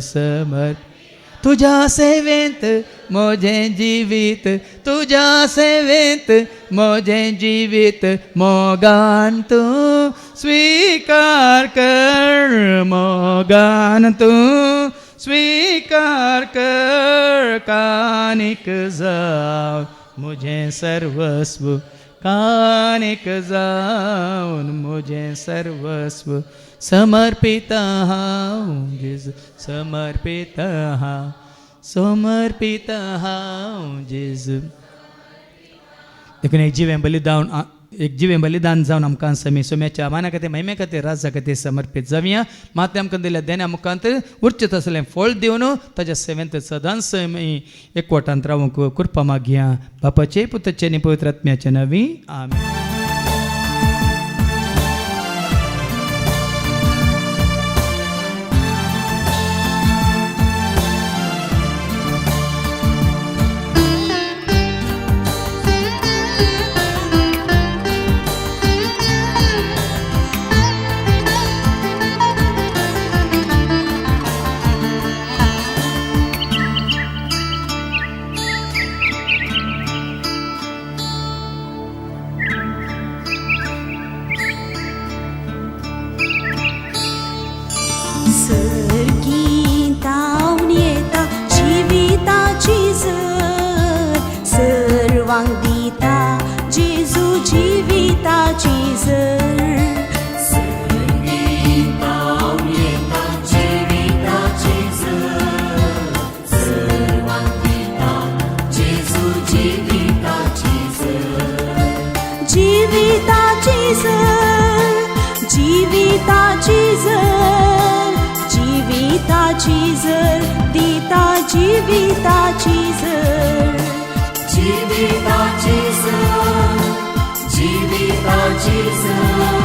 तुझ्या सेवेंत म्हजें जिवीत तुझ्या सेवेंत म्हजें जिवीत मोगान तूं स्वीकार कर मोगान तूं स्वीकार कर कानीक जाव म्हजें सर्वस्व कानीक जावन म्हजें सर्वस्व समर्पिता हांव जेजू समर्पिता हांव जेजू देखून एक जिवें बलिदान जावन आमकां सोम्याच्या आव्हाना खातीर महिमे खातीर राजा खातीर समर्पीत जावया मात्र आमकां दिल्ल्या देण्या मुखांत उरचें तसलें फळ दिवन ताज्या सेवेंत सदांच एकवटांत रावूंक कृपा मागया बापाचे पुताचे आनी पवित्र आत्म्याचे नांवी आमीन. सर्गीतावन येता जिविताची झर सर्वांक दिता जेजू जिविताची झर सर्गीतावन येता जिविताची झर सर्वांक दिता जेजू जिविताची झर जिविताची झर जिविताची झर जिविताची झर दिता जिविताची झर जिविताची झर जिविताची झर